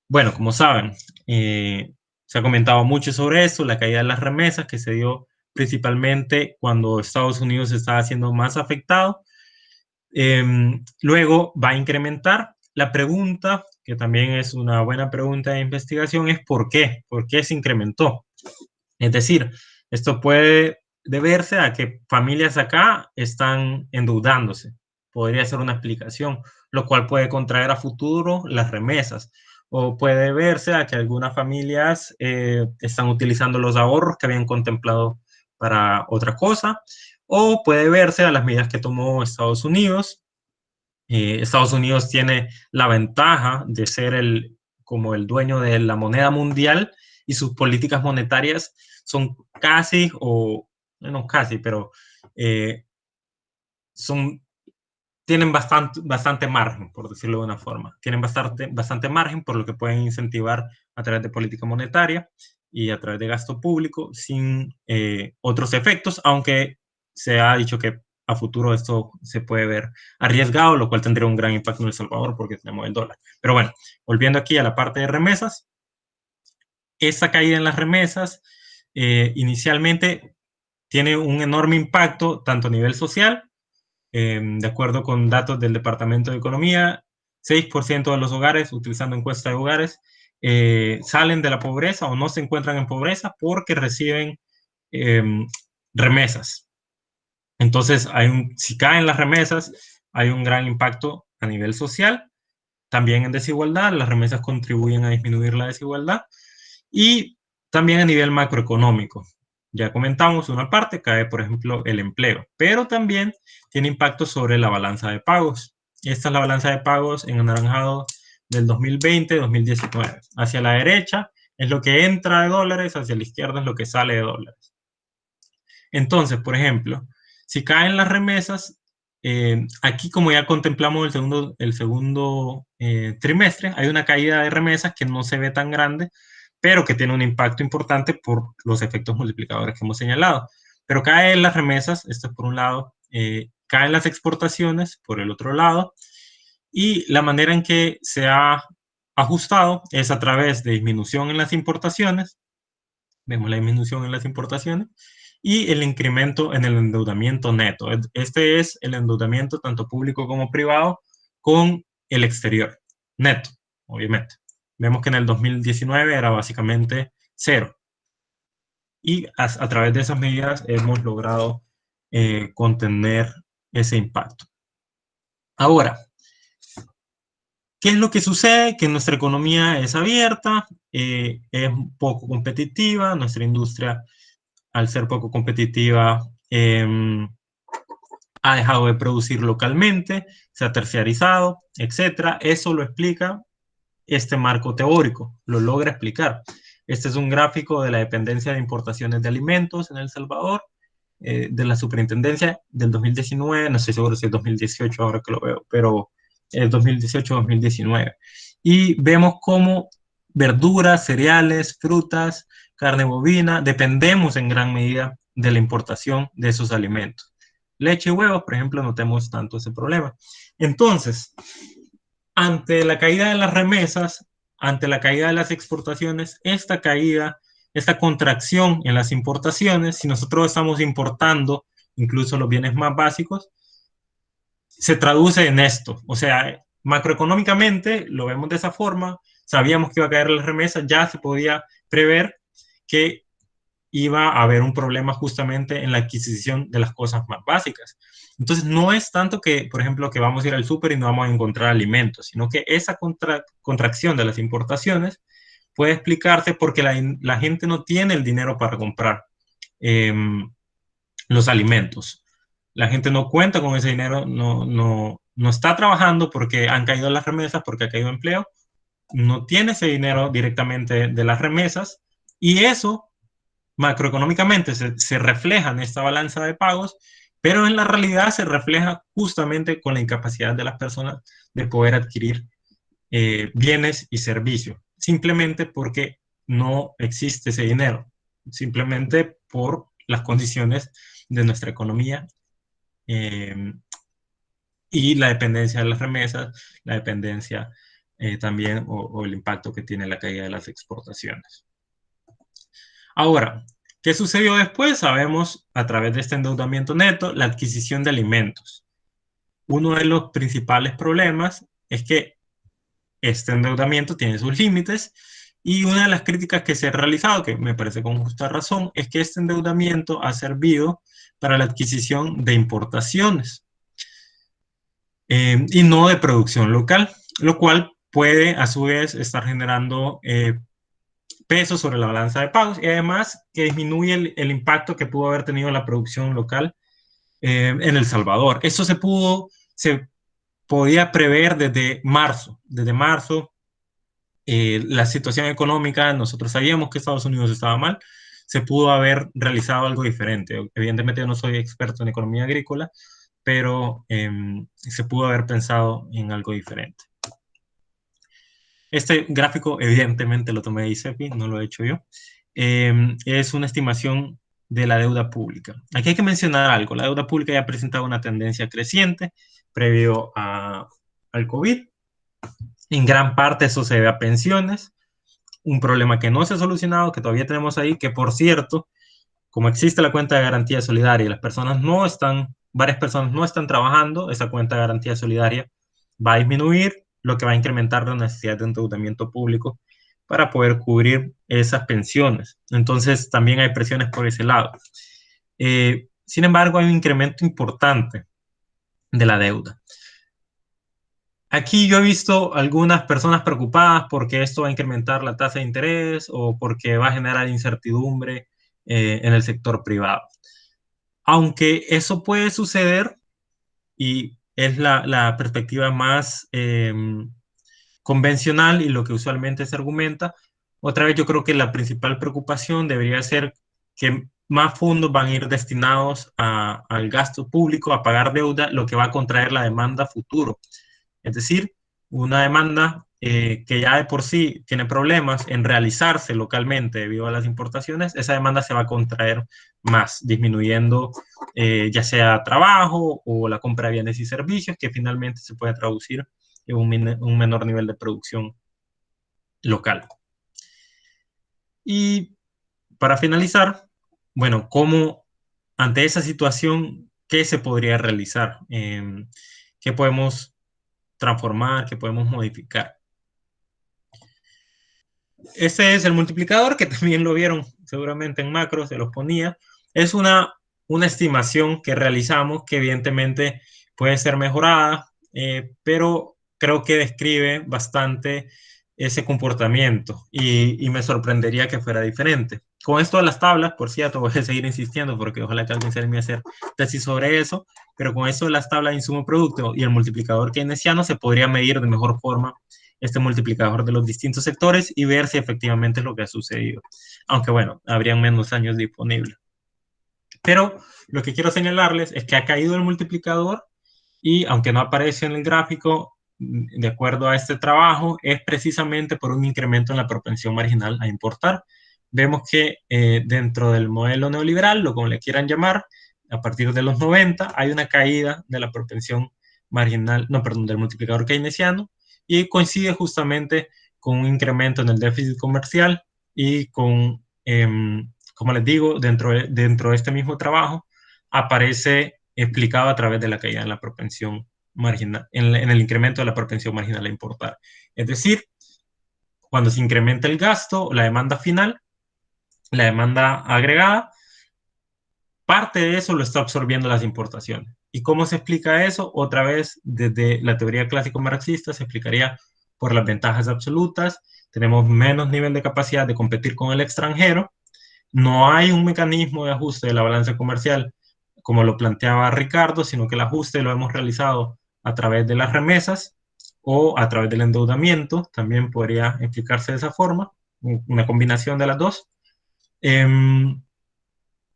Bueno, como saben, se ha comentado mucho sobre eso, la caída de las remesas que se dio principalmente cuando Estados Unidos estaba siendo más afectado. Luego va a incrementar. La pregunta, que también es una buena pregunta de investigación, es ¿por qué? ¿Por qué se incrementó? Es decir, esto puede deberse a que familias acá están endeudándose. Podría ser una explicación, lo cual puede contraer a futuro las remesas. O puede verse a que algunas familias están utilizando los ahorros que habían contemplado para otra cosa. O puede verse a las medidas que tomó Estados Unidos. Estados Unidos tiene la ventaja de ser como el dueño de la moneda mundial y sus políticas monetarias son casi, o no casi, pero tienen bastante margen, por decirlo de una forma. Tienen bastante margen, por lo que pueden incentivar a través de política monetaria y a través de gasto público sin otros efectos, aunque se ha dicho que a futuro esto se puede ver arriesgado, lo cual tendría un gran impacto en El Salvador porque tenemos el dólar. Pero bueno, volviendo aquí a la parte de remesas, esta caída en las remesas inicialmente tiene un enorme impacto tanto a nivel social. De acuerdo con datos del Departamento de Economía, 6% de los hogares, utilizando encuesta de hogares, salen de la pobreza o no se encuentran en pobreza porque reciben remesas. Entonces, si caen las remesas, hay un gran impacto a nivel social, también en desigualdad. Las remesas contribuyen a disminuir la desigualdad y también a nivel macroeconómico. Ya comentamos una parte, cae por ejemplo el empleo, pero también tiene impacto sobre la balanza de pagos. Esta es la balanza de pagos en anaranjado del 2020-2019. Hacia la derecha es lo que entra de dólares, hacia la izquierda es lo que sale de dólares. Entonces, por ejemplo, si caen las remesas, aquí como ya contemplamos el segundo trimestre, hay una caída de remesas que no se ve tan grande, pero que tiene un impacto importante por los efectos multiplicadores que hemos señalado. Pero caen las remesas, esto es por un lado, caen las exportaciones por el otro lado, y la manera en que se ha ajustado es a través de disminución en las importaciones, vemos la disminución en las importaciones, y el incremento en el endeudamiento neto. Este es el endeudamiento tanto público como privado con el exterior, neto, obviamente. Vemos que en el 2019 era básicamente cero. Y a través de esas medidas hemos logrado contener ese impacto. Ahora, ¿qué es lo que sucede? Que nuestra economía es abierta, es poco competitiva, nuestra industria, al ser poco competitiva, ha dejado de producir localmente, se ha terciarizado, etc. Eso lo explica este marco teórico, lo logra explicar. Este es un gráfico de la dependencia de importaciones de alimentos en El Salvador, de la superintendencia del 2019, no estoy seguro si es 2018 ahora que lo veo, pero es 2018-2019. Y vemos cómo verduras, cereales, frutas, carne bovina, dependemos en gran medida de la importación de esos alimentos. Leche y huevos, por ejemplo, no tenemos tanto ese problema. Entonces, ante la caída de las remesas, ante la caída de las exportaciones, esta caída, esta contracción en las importaciones, si nosotros estamos importando incluso los bienes más básicos, se traduce en esto. O sea, macroeconómicamente lo vemos de esa forma, sabíamos que iba a caer las remesas, ya se podía prever que iba a haber un problema justamente en la adquisición de las cosas más básicas. Entonces, no es tanto que, por ejemplo, que vamos a ir al súper y no vamos a encontrar alimentos, sino que esa contracción de las importaciones puede explicarse porque la gente no tiene el dinero para comprar los alimentos. La gente no cuenta con ese dinero, no está trabajando porque han caído las remesas, porque ha caído empleo, no tiene ese dinero directamente de las remesas, y eso macroeconómicamente se refleja en esta balanza de pagos, pero en la realidad se refleja justamente con la incapacidad de las personas de poder adquirir bienes y servicios, simplemente porque no existe ese dinero, simplemente por las condiciones de nuestra economía y la dependencia de las remesas, la dependencia también o el impacto que tiene la caída de las exportaciones. Ahora, ¿qué sucedió después? Sabemos a través de este endeudamiento neto la adquisición de alimentos. Uno de los principales problemas es que este endeudamiento tiene sus límites y una de las críticas que se ha realizado, que me parece con justa razón, es que este endeudamiento ha servido para la adquisición de importaciones y no de producción local, lo cual puede a su vez estar generando peso sobre la balanza de pagos y además que disminuye el impacto que pudo haber tenido la producción local en El Salvador. Eso se podía prever desde marzo. Desde marzo, la situación económica, nosotros sabíamos que Estados Unidos estaba mal, se pudo haber realizado algo diferente. Evidentemente yo no soy experto en economía agrícola, pero se pudo haber pensado en algo diferente. Este gráfico evidentemente lo tomé de ICEPI, no lo he hecho yo. Es una estimación de la deuda pública. Aquí hay que mencionar algo. La deuda pública ya ha presentado una tendencia creciente previo al COVID. En gran parte eso se debe a pensiones. un problema que no se ha solucionado, que todavía tenemos ahí, que por cierto, como existe la cuenta de garantía solidaria y varias personas no están trabajando, esa cuenta de garantía solidaria va a disminuir, lo que va a incrementar la necesidad de endeudamiento público para poder cubrir esas pensiones. Entonces, también hay presiones por ese lado. Sin embargo, hay un incremento importante de la deuda. Aquí yo he visto algunas personas preocupadas porque esto va a incrementar la tasa de interés o porque va a generar incertidumbre en el sector privado. Aunque eso puede suceder y es la perspectiva más convencional y lo que usualmente se argumenta, otra vez yo creo que la principal preocupación debería ser que más fondos van a ir destinados al gasto público, a pagar deuda, lo que va a contraer la demanda futuro. Es decir, una demanda que ya de por sí tiene problemas en realizarse localmente debido a las importaciones, esa demanda se va a contraer más, disminuyendo ya sea trabajo o la compra de bienes y servicios, que finalmente se puede traducir en un menor nivel de producción local. Y para finalizar, bueno, ¿cómo ante esa situación, qué se podría realizar? ¿Qué podemos transformar, qué podemos modificar? Este es el multiplicador, que también lo vieron seguramente en macro, se los ponía. Es una estimación que realizamos que evidentemente puede ser mejorada, pero creo que describe bastante ese comportamiento y me sorprendería que fuera diferente. Con esto de las tablas, por cierto, voy a seguir insistiendo porque ojalá que alguien se anime a hacer tesis sobre eso, pero con esto de las tablas de insumo-producto y el multiplicador keynesiano se podría medir de mejor forma este multiplicador de los distintos sectores y ver si efectivamente es lo que ha sucedido. Aunque bueno, habrían menos años disponibles. Pero lo que quiero señalarles es que ha caído el multiplicador y aunque no aparece en el gráfico, de acuerdo a este trabajo, es precisamente por un incremento en la propensión marginal a importar. Vemos que dentro del modelo neoliberal, o como le quieran llamar, a partir de los 90 hay una caída de la propensión marginal, no, perdón, del multiplicador keynesiano, y coincide justamente con un incremento en el déficit comercial y con, como les digo, dentro de este mismo trabajo aparece explicado a través de la caída en la propensión marginal, en el incremento de la propensión marginal a importar. Es decir, cuando se incrementa el gasto, la demanda final, la demanda agregada, parte de eso lo está absorbiendo las importaciones. ¿Y cómo se explica eso? Otra vez, desde la teoría clásico marxista, se explicaría por las ventajas absolutas. Tenemos menos nivel de capacidad de competir con el extranjero. No hay un mecanismo de ajuste de la balanza comercial como lo planteaba Ricardo, sino que el ajuste lo hemos realizado a través de las remesas o a través del endeudamiento. También podría explicarse de esa forma, una combinación de las dos.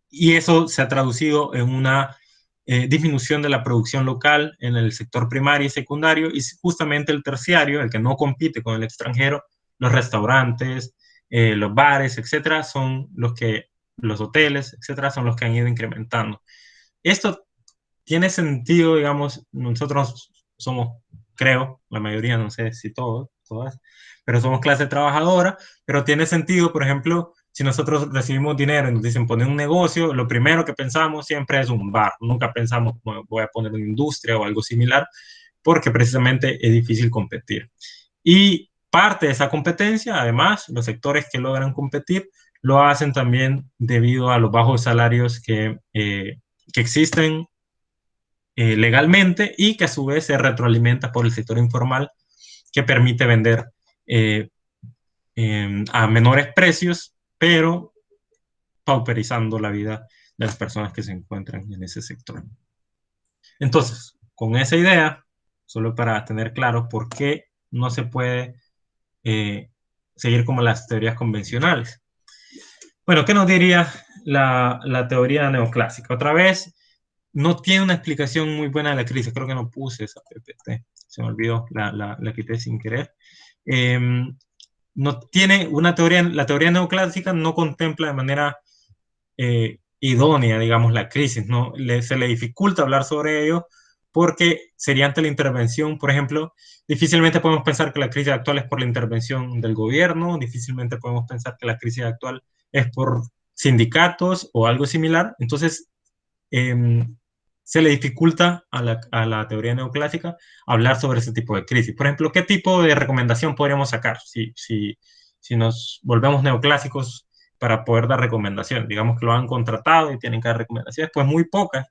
Y eso se ha traducido en una disminución de la producción local en el sector primario y secundario, y justamente el terciario, el que no compite con el extranjero, los restaurantes, los bares, etcétera, son los hoteles, etcétera, son los que han ido incrementando. Esto tiene sentido, digamos, nosotros somos, creo, la mayoría, no sé si todos, todas, pero somos clase trabajadora, pero tiene sentido, por ejemplo, si nosotros recibimos dinero y nos dicen poner un negocio, lo primero que pensamos siempre es un bar. Nunca pensamos, bueno, voy a poner una industria o algo similar, porque precisamente es difícil competir. Y parte de esa competencia, además, los sectores que logran competir, lo hacen también debido a los bajos salarios que existen legalmente y que a su vez se retroalimenta por el sector informal que permite vender a menores precios, pero pauperizando la vida de las personas que se encuentran en ese sector. Entonces, con esa idea, solo para tener claro por qué no se puede seguir como las teorías convencionales. Bueno, ¿qué nos diría la teoría neoclásica? Otra vez, no tiene una explicación muy buena de la crisis. Creo que no puse esa PPT. Se me olvidó, la quité sin querer. No tiene una teoría, la teoría neoclásica no contempla de manera idónea, digamos, la crisis, ¿no? Se le dificulta hablar sobre ello porque sería ante la intervención, por ejemplo, difícilmente podemos pensar que la crisis actual es por la intervención del gobierno, difícilmente podemos pensar que la crisis actual es por sindicatos o algo similar. Entonces, se le dificulta a la teoría neoclásica hablar sobre ese tipo de crisis. Por ejemplo, ¿qué tipo de recomendación podríamos sacar si nos volvemos neoclásicos para poder dar recomendaciones? Digamos que lo han contratado y tienen que dar recomendaciones. Pues muy pocas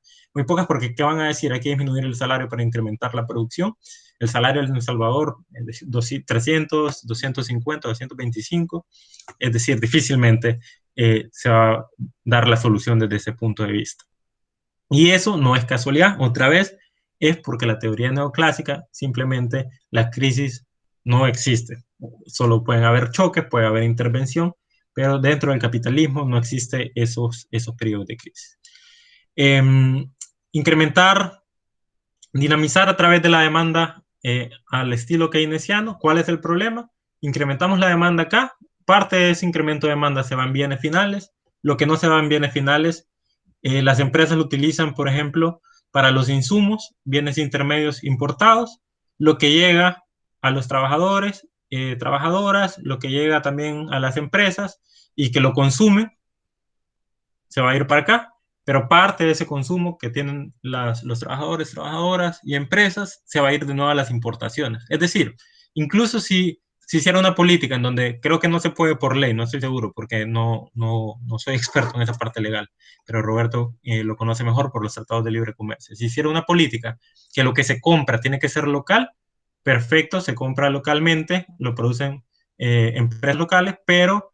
porque ¿qué van a decir? Hay que disminuir el salario para incrementar la producción. El salario en El Salvador es de 300, 250, 225. Es decir, difícilmente se va a dar la solución desde ese punto de vista. Y eso no es casualidad, otra vez, es porque la teoría neoclásica, simplemente la crisis no existe. Solo pueden haber choques, puede haber intervención, pero dentro del capitalismo no existe esos periodos de crisis. Incrementar, dinamizar a través de la demanda al estilo keynesiano. ¿Cuál es el problema? Incrementamos la demanda acá, parte de ese incremento de demanda se va en bienes finales, lo que no se va en bienes finales, las empresas lo utilizan, por ejemplo, para los insumos, bienes intermedios importados, lo que llega a los trabajadores, trabajadoras, lo que llega también a las empresas y que lo consumen, se va a ir para acá, pero parte de ese consumo que tienen los trabajadores, trabajadoras y empresas se va a ir de nuevo a las importaciones. Es decir, incluso si hiciera una política en donde creo que no se puede por ley, no estoy seguro porque no soy experto en esa parte legal, pero Roberto lo conoce mejor por los tratados de libre comercio. Si hiciera una política que lo que se compra tiene que ser local, perfecto, se compra localmente, lo producen empresas locales, pero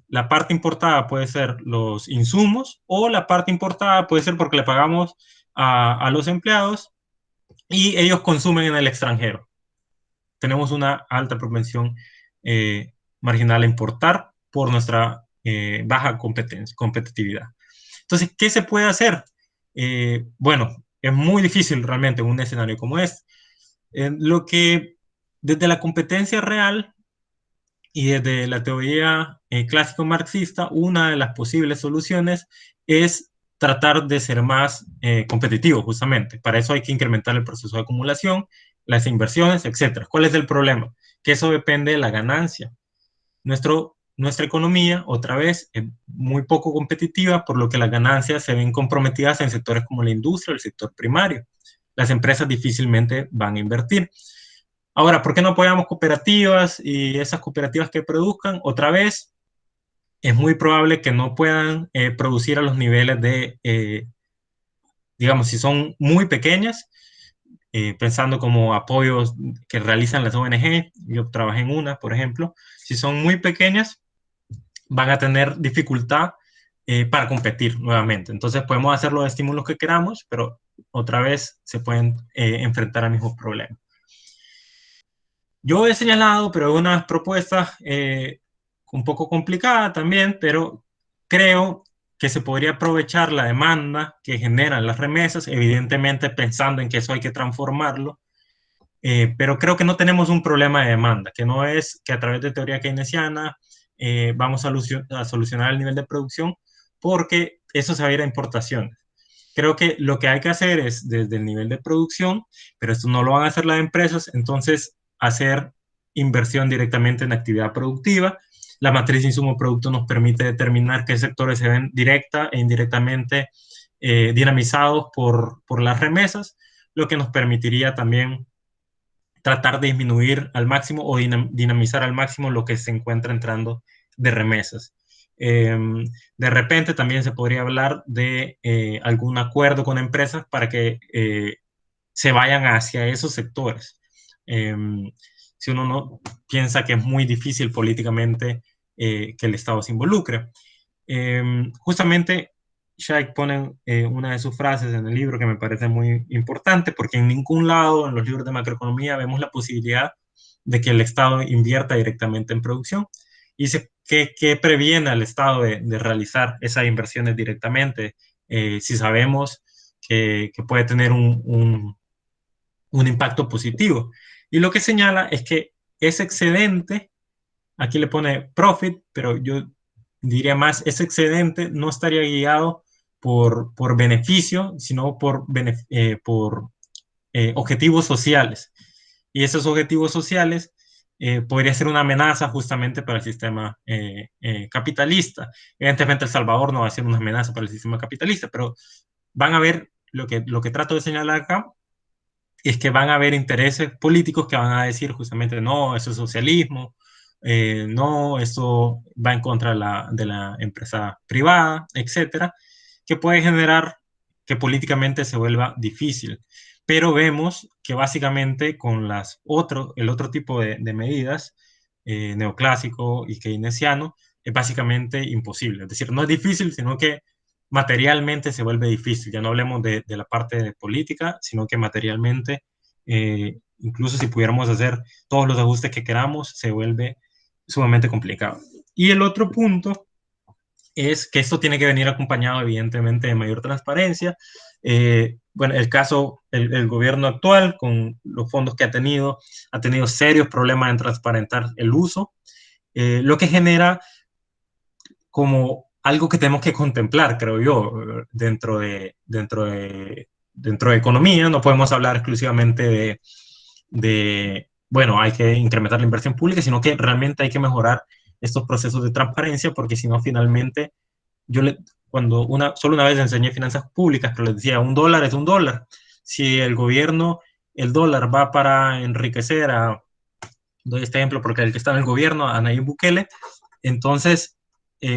la parte importada puede ser los insumos o la parte importada puede ser porque le pagamos a los empleados y ellos consumen en el extranjero. Tenemos una alta propensión marginal a importar por nuestra baja competitividad. Entonces, ¿qué se puede hacer? Bueno, es muy difícil realmente en un escenario como este. Lo que desde la competencia real y desde la teoría clásico marxista, una de las posibles soluciones es tratar de ser más competitivo, justamente. Para eso hay que incrementar el proceso de acumulación, las inversiones, etc. ¿Cuál es el problema? Que eso depende de la ganancia. Nuestra economía, otra vez, es muy poco competitiva, por lo que las ganancias se ven comprometidas en sectores como la industria, el sector primario. Las empresas difícilmente van a invertir. Ahora, ¿por qué no apoyamos cooperativas y esas cooperativas que produzcan? Otra vez, es muy probable que no puedan producir a los niveles de, digamos, si son muy pequeñas, pensando como apoyos que realizan las ONG, yo trabajé en una, por ejemplo, si son muy pequeñas, van a tener dificultad para competir nuevamente. Entonces podemos hacer los estímulos que queramos, pero otra vez se pueden enfrentar al mismo problema. Yo he señalado, pero unas propuestas un poco complicadas también, pero creo que se podría aprovechar la demanda que generan las remesas, evidentemente pensando en que eso hay que transformarlo, pero creo que no tenemos un problema de demanda, que no es que a través de teoría keynesiana vamos a solucionar el nivel de producción, porque eso se va a ir a importaciones. Creo que lo que hay que hacer es desde el nivel de producción, pero esto no lo van a hacer las empresas, entonces hacer inversión directamente en actividad productiva. La matriz insumo-producto nos permite determinar qué sectores se ven directa e indirectamente dinamizados por las remesas, lo que nos permitiría también tratar de disminuir al máximo o dinamizar al máximo lo que se encuentra entrando de remesas. De repente también se podría hablar de algún acuerdo con empresas para que se vayan hacia esos sectores. Si uno no piensa que es muy difícil políticamente que el Estado se involucre. Justamente Scheich pone una de sus frases en el libro que me parece muy importante, porque en ningún lado en los libros de macroeconomía vemos la posibilidad de que el Estado invierta directamente en producción. Y dice que previene al Estado de realizar esas inversiones directamente, si sabemos que puede tener un impacto positivo. Y lo que señala es que ese excedente, aquí le pone profit, pero yo diría más, ese excedente no estaría guiado por beneficio, sino por objetivos sociales. Y esos objetivos sociales podría ser una amenaza justamente para el sistema capitalista. Evidentemente El Salvador no va a ser una amenaza para el sistema capitalista, pero van a haber, lo que trato de señalar acá, es que van a haber intereses políticos que van a decir justamente, no, eso es socialismo, no, eso va en contra de la empresa privada, etcétera, que puede generar que políticamente se vuelva difícil. Pero vemos que básicamente con el otro tipo de medidas, neoclásico y keynesiano, es básicamente imposible. Es decir, no es difícil, sino que materialmente se vuelve difícil. Ya no hablemos de la parte de política, sino que materialmente, incluso si pudiéramos hacer todos los ajustes que queramos, se vuelve sumamente complicado. Y el otro punto es que esto tiene que venir acompañado, evidentemente, de mayor transparencia. Bueno, el gobierno actual, con los fondos que ha tenido serios problemas en transparentar el uso, lo que genera como algo que tenemos que contemplar, creo yo, dentro de economía. No podemos hablar exclusivamente bueno, hay que incrementar la inversión pública, sino que realmente hay que mejorar estos procesos de transparencia, porque si no, finalmente, solo una vez enseñé finanzas públicas, pero les decía, $1 es $1. Si el dólar va para enriquecer doy este ejemplo porque el que está en el gobierno, a Nayib Bukele, entonces,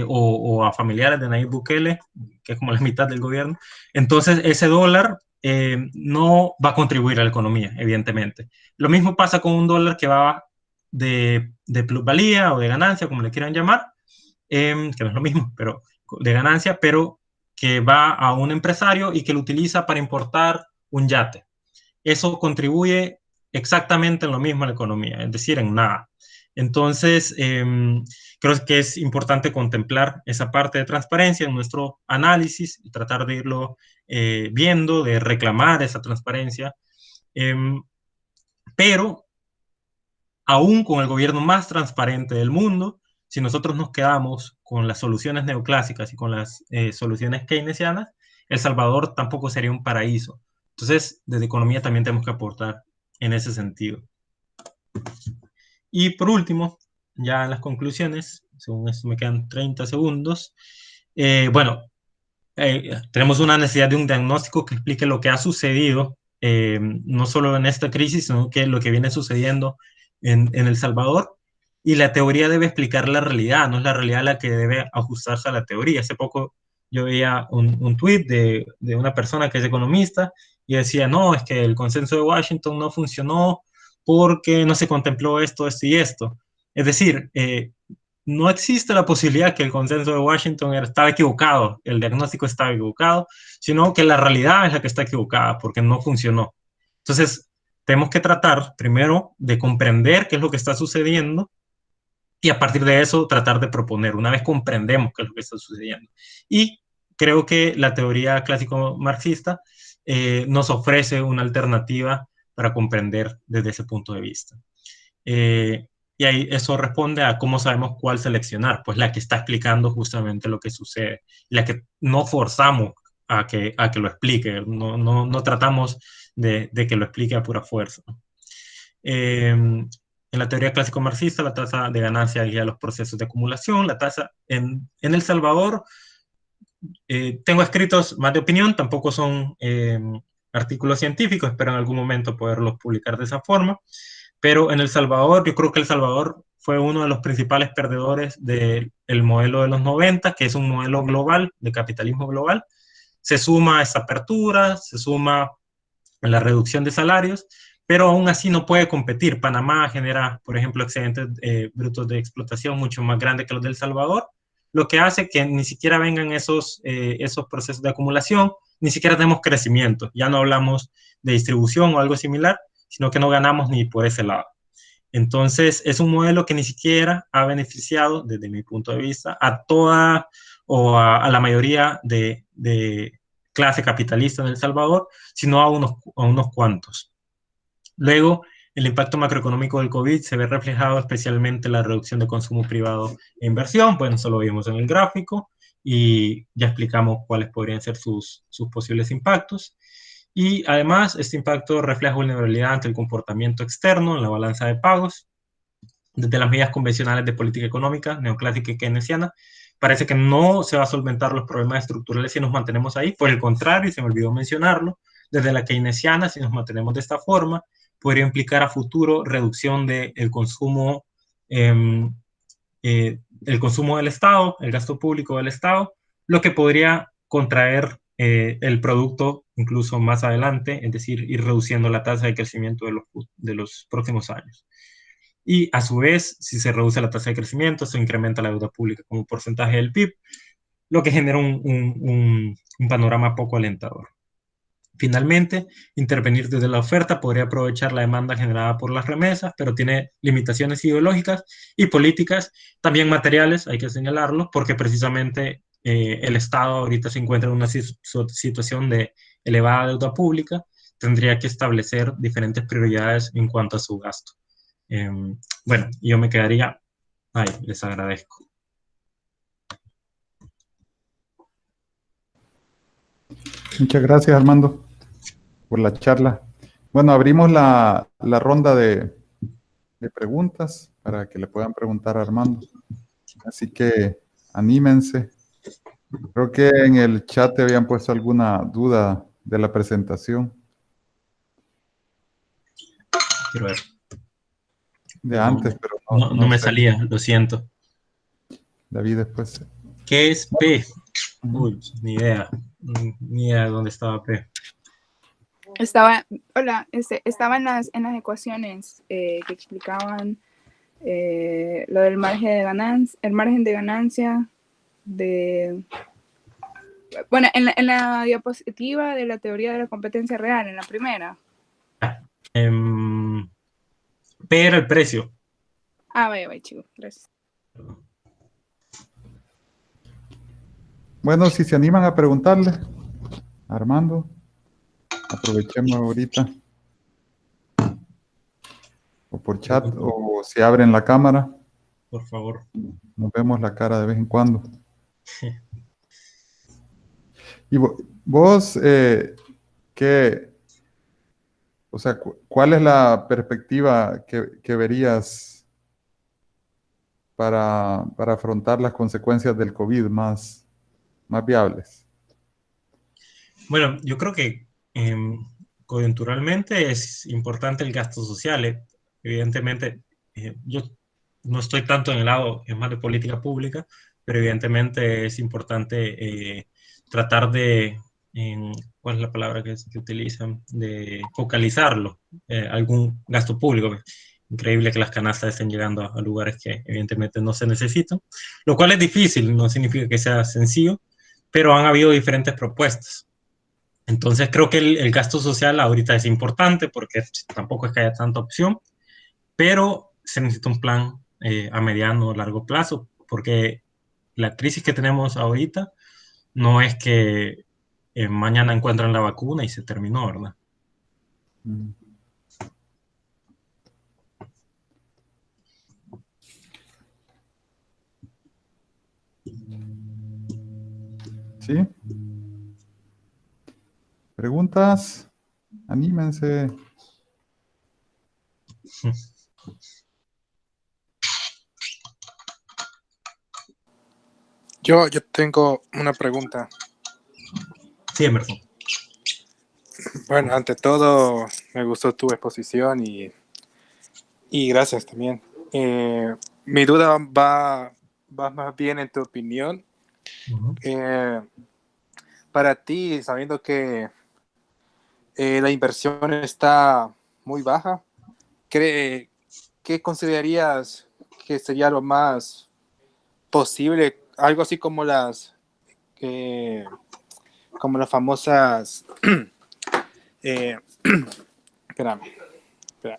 o a familiares de Nayib Bukele, que es como la mitad del gobierno, entonces ese dólar no va a contribuir a la economía, evidentemente. Lo mismo pasa con un dólar que va de plusvalía o de ganancia, como le quieran llamar, que no es lo mismo, pero de ganancia, pero que va a un empresario y que lo utiliza para importar un yate. Eso contribuye exactamente en lo mismo a la economía, es decir, en nada. Entonces, creo que es importante contemplar esa parte de transparencia en nuestro análisis y tratar de irlo viendo, de reclamar esa transparencia. Pero, aún con el gobierno más transparente del mundo, si nosotros nos quedamos con las soluciones neoclásicas y con las soluciones keynesianas, El Salvador tampoco sería un paraíso. Entonces, desde economía también tenemos que aportar en ese sentido. Y por último, ya en las conclusiones, según esto me quedan 30 segundos. Bueno, tenemos una necesidad de un diagnóstico que explique lo que ha sucedido, no solo en esta crisis, sino que lo que viene sucediendo en El Salvador. Y la teoría debe explicar la realidad, no es la realidad la que debe ajustarse a la teoría. Hace poco yo veía un tuit de una persona que es economista y decía, no, es que el consenso de Washington no funcionó porque no se contempló esto, esto y esto. Es decir, no existe la posibilidad que el consenso de Washington estaba equivocado, el diagnóstico estaba equivocado, sino que la realidad es la que está equivocada porque no funcionó. Entonces, tenemos que tratar primero de comprender qué es lo que está sucediendo y a partir de eso tratar de proponer, una vez comprendemos qué es lo que está sucediendo. Y creo que la teoría clásico marxista nos ofrece una alternativa para comprender desde ese punto de vista. Y ahí eso responde a cómo sabemos cuál seleccionar, pues la que está explicando justamente lo que sucede, la que no forzamos a que lo explique, no tratamos de que lo explique a pura fuerza. En la teoría clásico marxista, la tasa de ganancia guía los procesos de acumulación, la tasa en El Salvador, tengo escritos más de opinión, tampoco son artículos científicos, espero en algún momento poderlos publicar de esa forma, pero en El Salvador, yo creo que El Salvador fue uno de los principales perdedores del modelo de los 90, que es un modelo global, de capitalismo global. Se suma esa apertura, se suma la reducción de salarios, pero aún así no puede competir. Panamá genera, por ejemplo, excedentes brutos de explotación mucho más grandes que los de El Salvador, lo que hace que ni siquiera vengan esos procesos de acumulación, ni siquiera tenemos crecimiento. Ya no hablamos de distribución o algo similar, sino que no ganamos ni por ese lado. Entonces, es un modelo que ni siquiera ha beneficiado, desde mi punto de vista, a toda o a la mayoría de clase capitalista en El Salvador, sino a unos cuantos. Luego, el impacto macroeconómico del COVID se ve reflejado especialmente en la reducción de consumo privado e inversión, pues eso lo vimos en el gráfico y ya explicamos cuáles podrían ser sus posibles impactos. Y además, este impacto refleja vulnerabilidad ante el comportamiento externo en la balanza de pagos. Desde las medidas convencionales de política económica, neoclásica y keynesiana, parece que no se va a solventar los problemas estructurales si nos mantenemos ahí. Por el contrario, y se me olvidó mencionarlo, desde la keynesiana, si nos mantenemos de esta forma, podría implicar a futuro reducción del consumo, el consumo del Estado, el gasto público del Estado, lo que podría contraer el producto incluso más adelante, es decir, ir reduciendo la tasa de crecimiento de los próximos años. Y a su vez, si se reduce la tasa de crecimiento, se incrementa la deuda pública como porcentaje del PIB, lo que genera un panorama poco alentador. Finalmente, intervenir desde la oferta podría aprovechar la demanda generada por las remesas, pero tiene limitaciones ideológicas y políticas, también materiales, hay que señalarlo, porque precisamente el Estado ahorita se encuentra en una situación de elevada deuda pública, tendría que establecer diferentes prioridades en cuanto a su gasto. Bueno, yo me quedaría ahí, les agradezco. Muchas gracias, Armando, por la charla. Bueno, abrimos la ronda de preguntas para que le puedan preguntar a Armando. Así que anímense. Creo que en el chat te habían puesto alguna duda de la presentación Quiero ver. de antes, pero No me sé. salía, lo siento. David después. ¿Qué es P? Uy, ni idea. Ni idea de dónde estaba P. Estaba en las ecuaciones que explicaban lo del margen de ganancia, el margen de ganancia de... Bueno, en la diapositiva de la teoría de la competencia real, en la primera. P era el precio. Vaya, chico, gracias. Bueno, si se animan a preguntarle, Armando, aprovechemos ahorita. O por chat, o si abren la cámara. Por favor. Nos vemos la cara de vez en cuando. Y vos, o sea, ¿cuál es la perspectiva que verías para afrontar las consecuencias del COVID más viables? Bueno, yo creo que coyunturalmente es importante el gasto social. Evidentemente, yo no estoy tanto en el lado, es más de política pública, pero evidentemente es importante tratar de, ¿cuál es la palabra que utilizan? De focalizarlo, algún gasto público. Increíble que las canastas estén llegando a lugares que evidentemente no se necesitan, lo cual es difícil, no significa que sea sencillo, pero han habido diferentes propuestas. Entonces creo que el gasto social ahorita es importante porque tampoco es que haya tanta opción, pero se necesita un plan a mediano o largo plazo, porque la crisis que tenemos ahorita no es que mañana encuentran la vacuna y se terminó, ¿verdad? ¿Sí? ¿Preguntas? Anímense. Yo tengo una pregunta. Sí, Emerson. Bueno, ante todo, me gustó tu exposición y gracias también. Mi duda va más bien en tu opinión. Para ti, sabiendo que la inversión está muy baja, ¿qué considerarías que sería lo más posible? Algo así como las famosas espérame.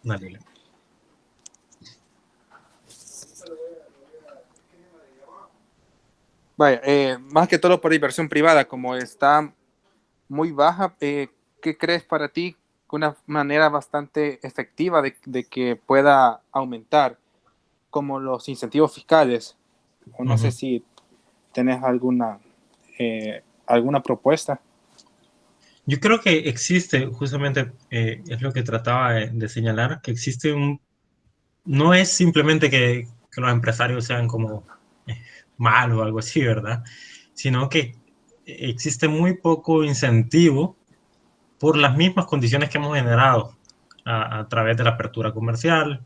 Dale. Vaya, más que todo por inversión privada, como está muy baja, ¿qué crees para ti una manera bastante efectiva de que pueda aumentar, como los incentivos fiscales? O no sé si tenés alguna propuesta. Yo creo que existe, justamente, es lo que trataba de señalar, que existe no es simplemente que los empresarios sean como malos o algo así, ¿verdad? Sino que existe muy poco incentivo por las mismas condiciones que hemos generado a través de la apertura comercial,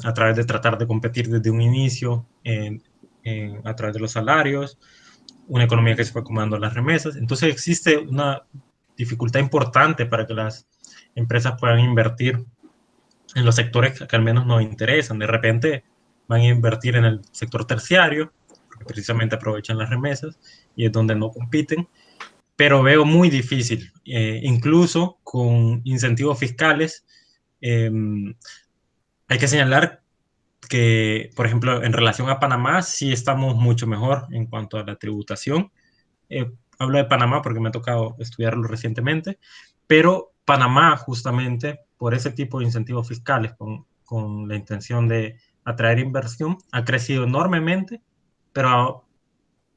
a través de tratar de competir desde un inicio, a través de los salarios, una economía que se fue acomodando a las remesas. Entonces existe una dificultad importante para que las empresas puedan invertir en los sectores que al menos nos interesan. De repente van a invertir en el sector terciario, porque precisamente aprovechan las remesas y es donde no compiten, pero veo muy difícil, incluso con incentivos fiscales. Eh, Hay que señalar que, por ejemplo, en relación a Panamá, sí estamos mucho mejor en cuanto a la tributación. Hablo de Panamá porque me ha tocado estudiarlo recientemente, pero Panamá, justamente por ese tipo de incentivos fiscales, con la intención de atraer inversión, ha crecido enormemente, pero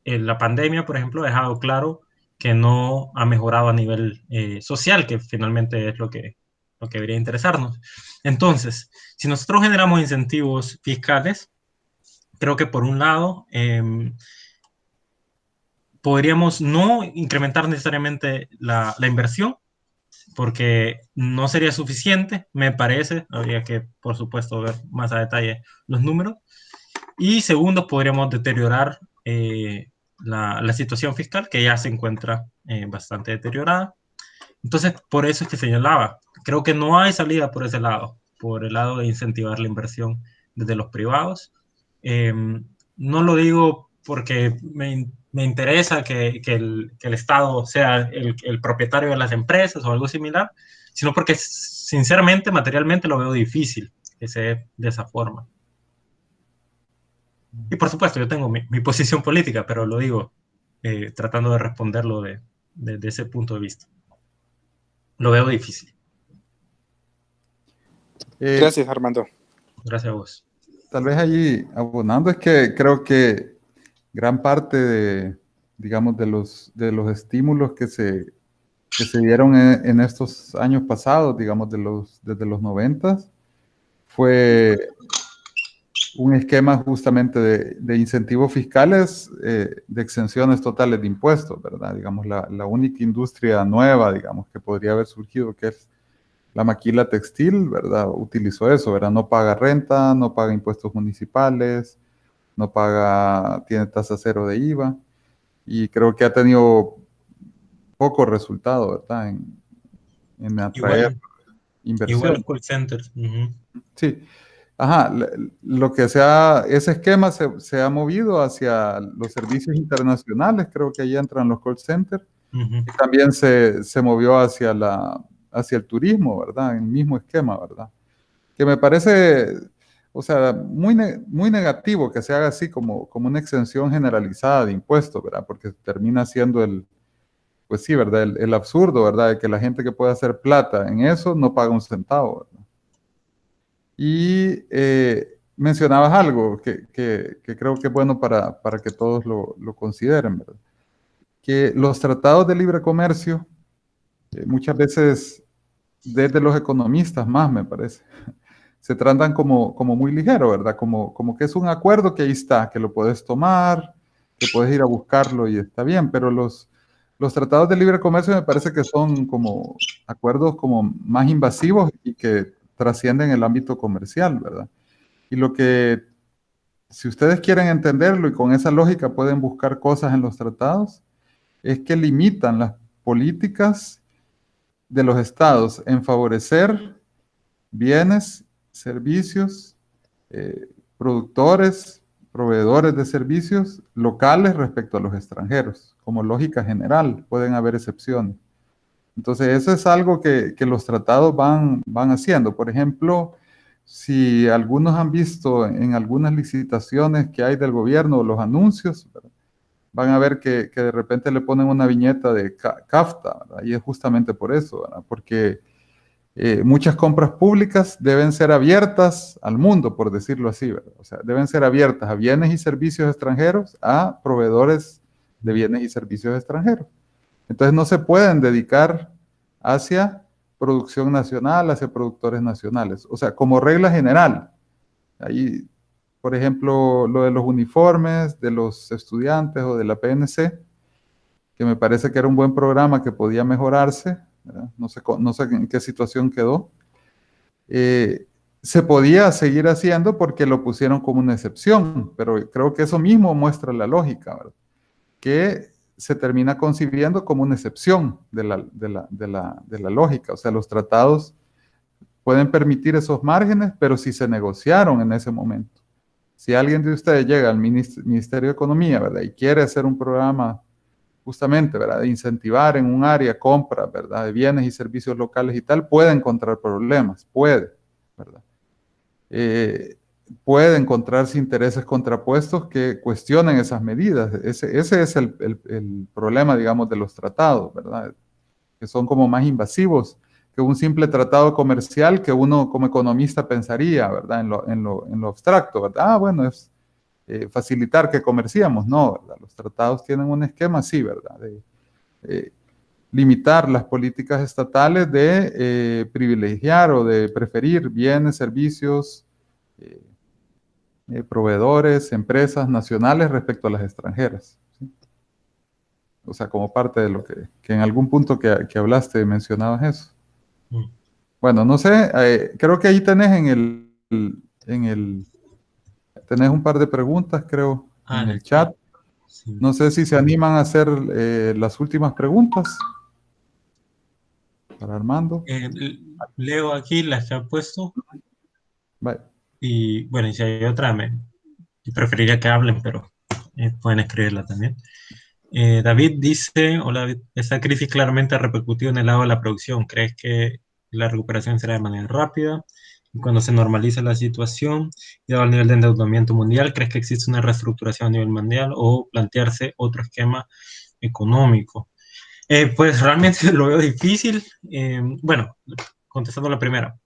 en la pandemia, por ejemplo, ha dejado claro que no ha mejorado a nivel social, que finalmente es lo que debería interesarnos. Entonces, si nosotros generamos incentivos fiscales, creo que por un lado podríamos no incrementar necesariamente la inversión, porque no sería suficiente, me parece. Habría que, por supuesto, ver más a detalle los números. Y segundo, podríamos deteriorar la situación fiscal, que ya se encuentra bastante deteriorada. Entonces, por eso es que señalaba, creo que no hay salida por ese lado, por el lado de incentivar la inversión desde los privados. Eh, no lo digo porque me interesa que el Estado sea el propietario de las empresas o algo similar, sino porque sinceramente, materialmente lo veo difícil que sea de esa forma. Y por supuesto, yo tengo mi posición política, pero lo digo tratando de responderlo de ese punto de vista. Lo veo difícil. Gracias, Armando. Gracias a vos. Tal vez allí abonando es que creo que gran parte de, digamos, de los estímulos que se dieron en estos años pasados, digamos, desde los 90, fue un esquema justamente de incentivos fiscales, de exenciones totales de impuestos, ¿verdad? Digamos, la única industria nueva, digamos, que podría haber surgido, que es la maquila textil, ¿verdad? Utilizó eso, ¿verdad? No paga renta, no paga impuestos municipales, no paga, tiene tasa cero de IVA, y creo que ha tenido poco resultado, ¿verdad? En atraer Igual inversión. los call centers. Sí. Ajá, lo que ese esquema se ha movido hacia los servicios internacionales, creo que ahí entran los call centers, y también se movió hacia el turismo, ¿verdad? En el mismo esquema, ¿verdad? Que me parece, o sea, muy negativo que se haga así como una exención generalizada de impuestos, ¿verdad? Porque termina siendo pues sí, ¿verdad? El absurdo, ¿verdad? De que la gente que puede hacer plata en eso no paga un centavo, ¿verdad? Y mencionabas algo que creo que es bueno para que todos lo consideren, ¿verdad? Que los tratados de libre comercio, muchas veces desde los economistas más, me parece, se tratan como muy ligero, ¿verdad? Como que es un acuerdo que ahí está, que lo puedes tomar, que puedes ir a buscarlo y está bien, pero los tratados de libre comercio me parece que son como acuerdos como más invasivos y que trascienden el ámbito comercial, ¿verdad? Y si ustedes quieren entenderlo y con esa lógica pueden buscar cosas en los tratados, es que limitan las políticas de los estados en favorecer bienes, servicios, productores, proveedores de servicios locales respecto a los extranjeros. Como lógica general, pueden haber excepciones. Entonces, eso es algo que los tratados van haciendo. Por ejemplo, si algunos han visto en algunas licitaciones que hay del gobierno, los anuncios, ¿verdad? Van a ver que de repente le ponen una viñeta de CAFTA, ¿verdad? Y es justamente por eso, ¿verdad? Porque muchas compras públicas deben ser abiertas al mundo, por decirlo así, ¿verdad? O sea, deben ser abiertas a bienes y servicios extranjeros, a proveedores de bienes y servicios extranjeros. Entonces no se pueden dedicar hacia producción nacional, hacia productores nacionales. O sea, como regla general, ahí, por ejemplo, lo de los uniformes de los estudiantes o de la PNC, que me parece que era un buen programa que podía mejorarse, ¿verdad? No sé en qué situación quedó. Se podía seguir haciendo porque lo pusieron como una excepción, pero creo que eso mismo muestra la lógica, ¿verdad? Que se termina concibiendo como una excepción de la lógica. O sea, los tratados pueden permitir esos márgenes, pero si se negociaron en ese momento. Si alguien de ustedes llega al Ministerio de Economía, ¿verdad? Y quiere hacer un programa justamente, ¿verdad? De incentivar en un área compras, ¿verdad? De bienes y servicios locales y tal, puede encontrar problemas, puede, ¿verdad? Puede encontrarse intereses contrapuestos que cuestionen esas medidas. Ese es el problema, digamos, de los tratados, ¿verdad? Que son como más invasivos que un simple tratado comercial que uno como economista pensaría, ¿verdad? En lo abstracto, ¿verdad? Ah, bueno, es facilitar que comerciamos. No, ¿verdad? Los tratados tienen un esquema así, ¿verdad? De limitar las políticas estatales de privilegiar o de preferir bienes, servicios, proveedores, empresas nacionales respecto a las extranjeras. ¿Sí? O sea, como parte de lo que en algún punto que hablaste mencionabas eso. Bueno, no sé, creo que ahí tenés tenés un par de preguntas, creo, en el chat. Sí. No sé si se animan a hacer las últimas preguntas para Armando. Leo aquí las que ha puesto. Bye. Y bueno, y si hay otra, preferiría que hablen, pero pueden escribirla también. David dice, hola David, esta crisis claramente ha repercutido en el lado de la producción. ¿Crees que la recuperación será de manera rápida? Y cuando se normalice la situación, y dado el nivel de endeudamiento mundial, ¿crees que existe una reestructuración a nivel mundial o plantearse otro esquema económico? Pues realmente lo veo difícil. Bueno, contestando la primera,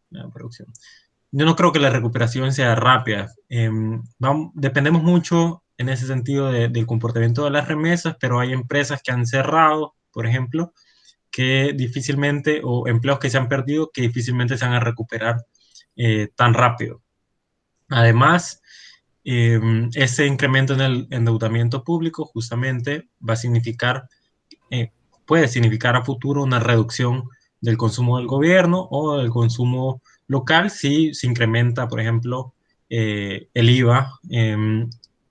la producción. Yo no creo que la recuperación sea rápida. Dependemos mucho en ese sentido del comportamiento de las remesas, pero hay empresas que han cerrado, por ejemplo, que difícilmente, o empleos que se han perdido, que difícilmente se van a recuperar tan rápido. Además, ese incremento en el endeudamiento público justamente va a significar, puede significar a futuro una reducción del consumo del gobierno o del consumo local si se incrementa, por ejemplo, el IVA,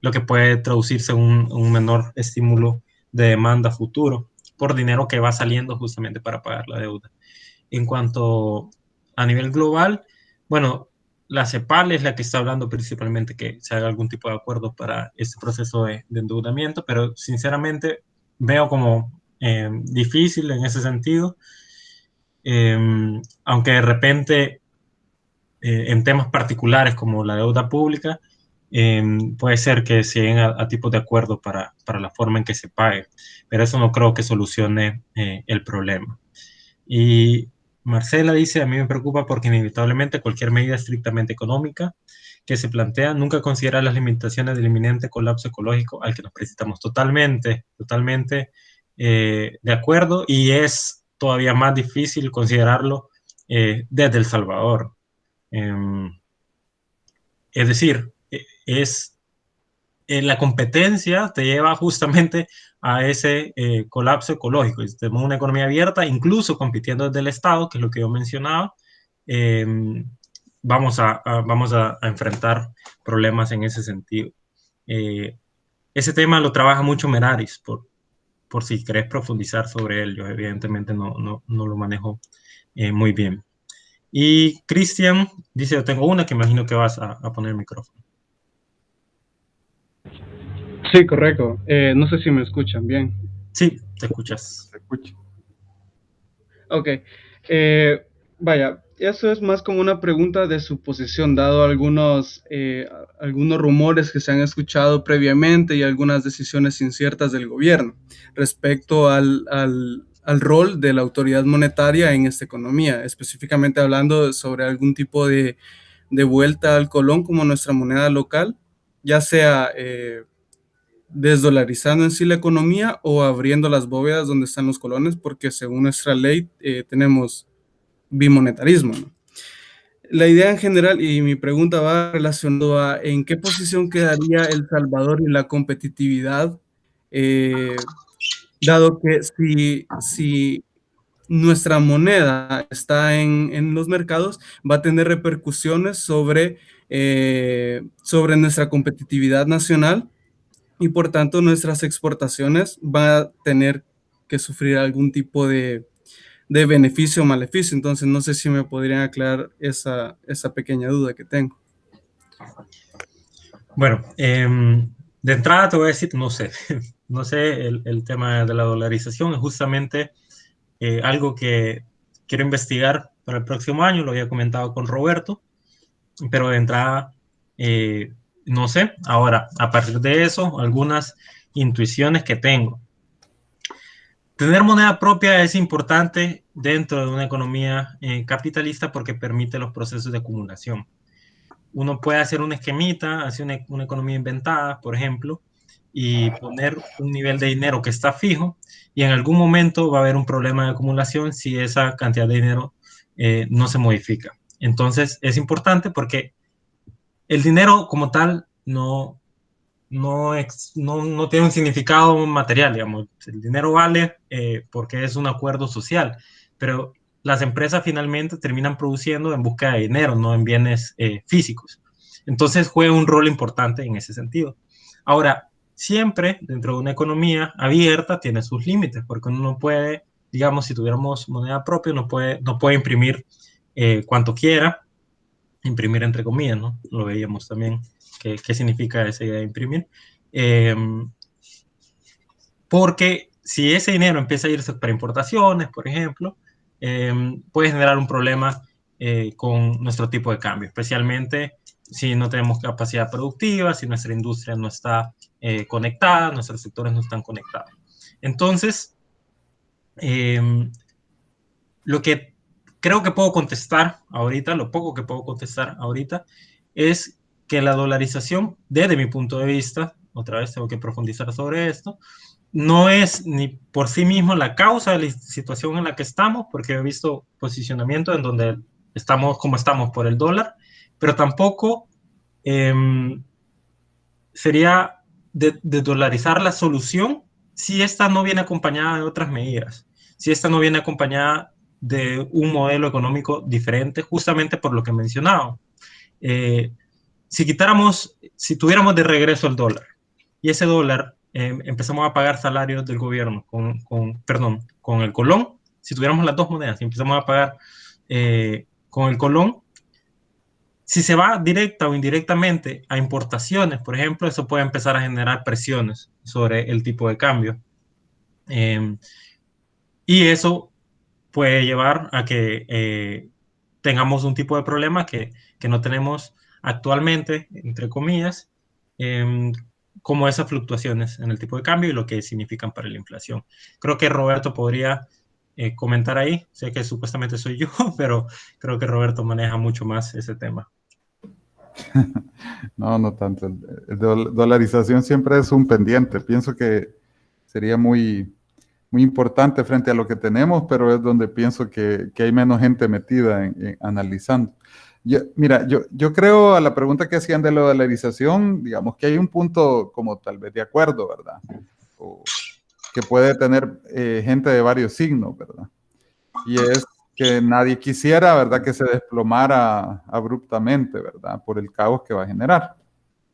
lo que puede traducirse en un menor estímulo de demanda futuro por dinero que va saliendo justamente para pagar la deuda. En cuanto a nivel global, bueno, la CEPAL es la que está hablando principalmente que se haga algún tipo de acuerdo para este proceso de endeudamiento, pero sinceramente veo como difícil en ese sentido, aunque de repente en temas particulares como la deuda pública, puede ser que se lleguen a tipos de acuerdo para la forma en que se pague, pero eso no creo que solucione el problema. Y Marcela dice, a mí me preocupa porque inevitablemente cualquier medida estrictamente económica que se plantea nunca considera las limitaciones del inminente colapso ecológico al que nos presentamos. Totalmente, totalmente de acuerdo, y es todavía más difícil considerarlo desde El Salvador. Es decir, la competencia te lleva justamente a ese colapso ecológico. Si tenemos una economía abierta, incluso compitiendo desde el Estado, que es lo que yo mencionaba, vamos a enfrentar problemas en ese sentido. Ese tema lo trabaja mucho Meraris, por si querés profundizar sobre él. Yo evidentemente no lo manejo muy bien. Y Cristian dice, yo tengo una que imagino que vas a poner el micrófono. Sí, correcto. No sé si me escuchan bien. Sí, te escuchas. Se escucha. Ok. Vaya, eso es más como una pregunta de suposición, dado algunos rumores que se han escuchado previamente y algunas decisiones inciertas del gobierno respecto al rol de la autoridad monetaria en esta economía, específicamente hablando sobre algún tipo de vuelta al colón como nuestra moneda local, ya sea desdolarizando en sí la economía o abriendo las bóvedas donde están los colones, porque según nuestra ley tenemos bimonetarismo, ¿no? La idea en general y mi pregunta va relacionado a en qué posición quedaría El Salvador en la competitividad, dado que si nuestra moneda está en los mercados, va a tener repercusiones sobre nuestra competitividad nacional y por tanto nuestras exportaciones van a tener que sufrir algún tipo de beneficio o maleficio. Entonces, no sé si me podrían aclarar esa pequeña duda que tengo. Bueno, de entrada te voy a decir, no sé, no sé, el tema de la dolarización es justamente algo que quiero investigar para el próximo año, lo había comentado con Roberto, pero de entrada no sé. Ahora, a partir de eso, algunas intuiciones que tengo. Tener moneda propia es importante dentro de una economía capitalista porque permite los procesos de acumulación. Uno puede hacer un esquemita, hacer una economía inventada, por ejemplo, y poner un nivel de dinero que está fijo y en algún momento va a haber un problema de acumulación si esa cantidad de dinero no se modifica. Entonces es importante porque el dinero como tal no tiene un significado material, digamos. El dinero vale porque es un acuerdo social, pero las empresas finalmente terminan produciendo en busca de dinero, no en bienes físicos. Entonces juega un rol importante en ese sentido. Ahora, siempre dentro de una economía abierta tiene sus límites, porque uno no puede, digamos, si tuviéramos moneda propia, no puede imprimir cuanto quiera, imprimir entre comillas, ¿no? Lo veíamos también, qué significa esa idea de imprimir. Porque si ese dinero empieza a irse para importaciones, por ejemplo, puede generar un problema con nuestro tipo de cambio, especialmente si no tenemos capacidad productiva, si nuestra industria no está conectada, nuestros sectores no están conectados. Entonces, lo que creo que puedo contestar ahorita, lo poco que puedo contestar ahorita, es que la dolarización, desde mi punto de vista, otra vez tengo que profundizar sobre esto, no es ni por sí mismo la causa de la situación en la que estamos, porque he visto posicionamiento en donde estamos como estamos por el dólar, pero tampoco sería de dolarizar la solución si esta no viene acompañada de otras medidas, si esta no viene acompañada de un modelo económico diferente, justamente por lo que mencionaba. Si tuviéramos de regreso el dólar y ese dólar empezamos a pagar salarios del gobierno con el colón, si tuviéramos las dos monedas y empezamos a pagar con el colón, si se va directa o indirectamente a importaciones, por ejemplo, eso puede empezar a generar presiones sobre el tipo de cambio. Y eso puede llevar a que tengamos un tipo de problema que no tenemos actualmente, entre comillas, como esas fluctuaciones en el tipo de cambio y lo que significan para la inflación. Creo que Roberto podría comentar ahí. Sé que supuestamente soy yo, pero creo que Roberto maneja mucho más ese tema. No, no tanto. Dolarización siempre es un pendiente. Pienso que sería muy, muy importante frente a lo que tenemos, pero es donde pienso que hay menos gente metida en analizando. Mira, yo creo a la pregunta que hacían de la dolarización, digamos que hay un punto como tal vez de acuerdo, ¿verdad? O que puede tener gente de varios signos, ¿verdad? Y es que nadie quisiera, ¿verdad?, que se desplomara abruptamente, ¿verdad?, por el caos que va a generar.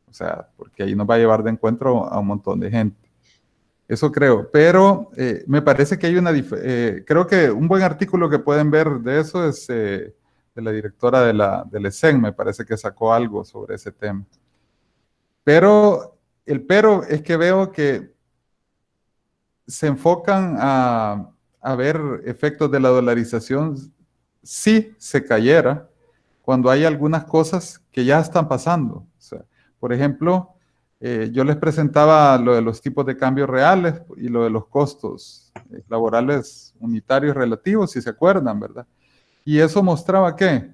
O sea, porque ahí nos va a llevar de encuentro a un montón de gente. Eso creo, pero me parece que hay creo que un buen artículo que pueden ver de eso es de la directora del ESEN, me parece que sacó algo sobre ese tema. Pero el pero es que veo que se enfocan a ver efectos de la dolarización si se cayera cuando hay algunas cosas que ya están pasando. O sea, por ejemplo, yo les presentaba lo de los tipos de cambio reales y lo de los costos laborales unitarios relativos, si se acuerdan, ¿verdad? Y eso mostraba que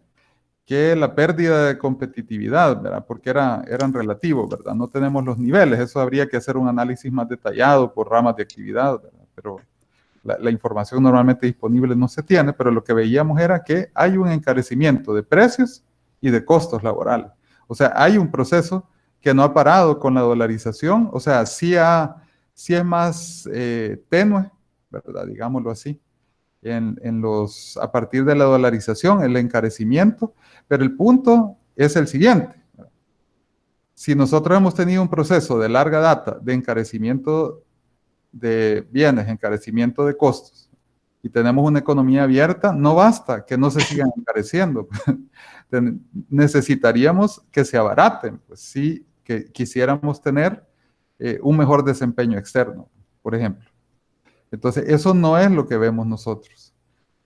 que la pérdida de competitividad, ¿verdad? Porque eran relativos, ¿verdad? No tenemos los niveles, eso habría que hacer un análisis más detallado por ramas de actividad, ¿verdad? Pero la información normalmente disponible no se tiene, pero lo que veíamos era que hay un encarecimiento de precios y de costos laborales. O sea, hay un proceso que no ha parado con la dolarización, o sea, sí es más tenue, ¿verdad? Digámoslo así, a partir de la dolarización, el encarecimiento, pero el punto es el siguiente. Si nosotros hemos tenido un proceso de larga data de encarecimiento de bienes, encarecimiento de costos, y tenemos una economía abierta, no basta que no se sigan encareciendo. Necesitaríamos que se abaraten, pues sí, que quisiéramos tener un mejor desempeño externo, por ejemplo. Entonces, eso no es lo que vemos nosotros.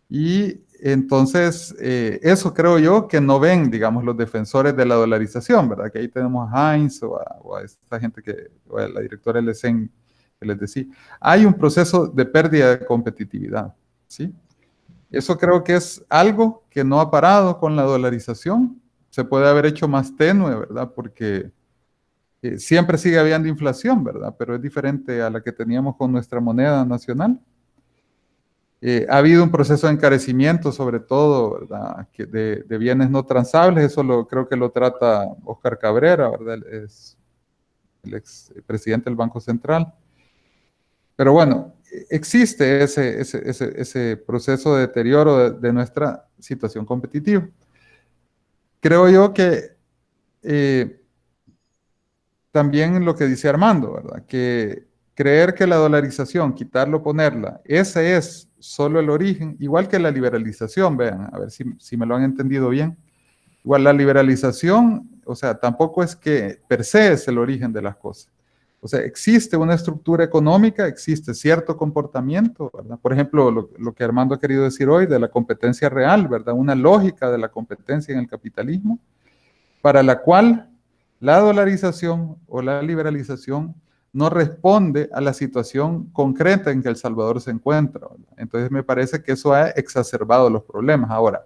Y entonces, eso creo yo que no ven, digamos, los defensores de la dolarización, ¿verdad? Que ahí tenemos a Heinz o a esta gente o a la directora LSEN que les decía. Hay un proceso de pérdida de competitividad, ¿sí? Eso creo que es algo que no ha parado con la dolarización. Se puede haber hecho más tenue, ¿verdad? Porque siempre sigue habiendo inflación, ¿verdad? Pero es diferente a la que teníamos con nuestra moneda nacional. Ha habido un proceso de encarecimiento, sobre todo, ¿verdad? De bienes no transables. Eso creo que lo trata Oscar Cabrera, ¿verdad? Es el ex presidente del Banco Central. Pero bueno, existe ese proceso de deterioro de nuestra situación competitiva. Creo yo que también lo que dice Armando, ¿verdad? Que creer que la dolarización, quitarlo, ponerla, ese es solo el origen, igual que la liberalización, vean, a ver si me lo han entendido bien. Igual la liberalización, o sea, tampoco es que per se es el origen de las cosas. O sea, existe una estructura económica, existe cierto comportamiento, ¿verdad? Por ejemplo, lo que Armando ha querido decir hoy de la competencia real, ¿verdad? Una lógica de la competencia en el capitalismo, para la cual la dolarización o la liberalización no responde a la situación concreta en que El Salvador se encuentra, ¿verdad? Entonces me parece que eso ha exacerbado los problemas. Ahora,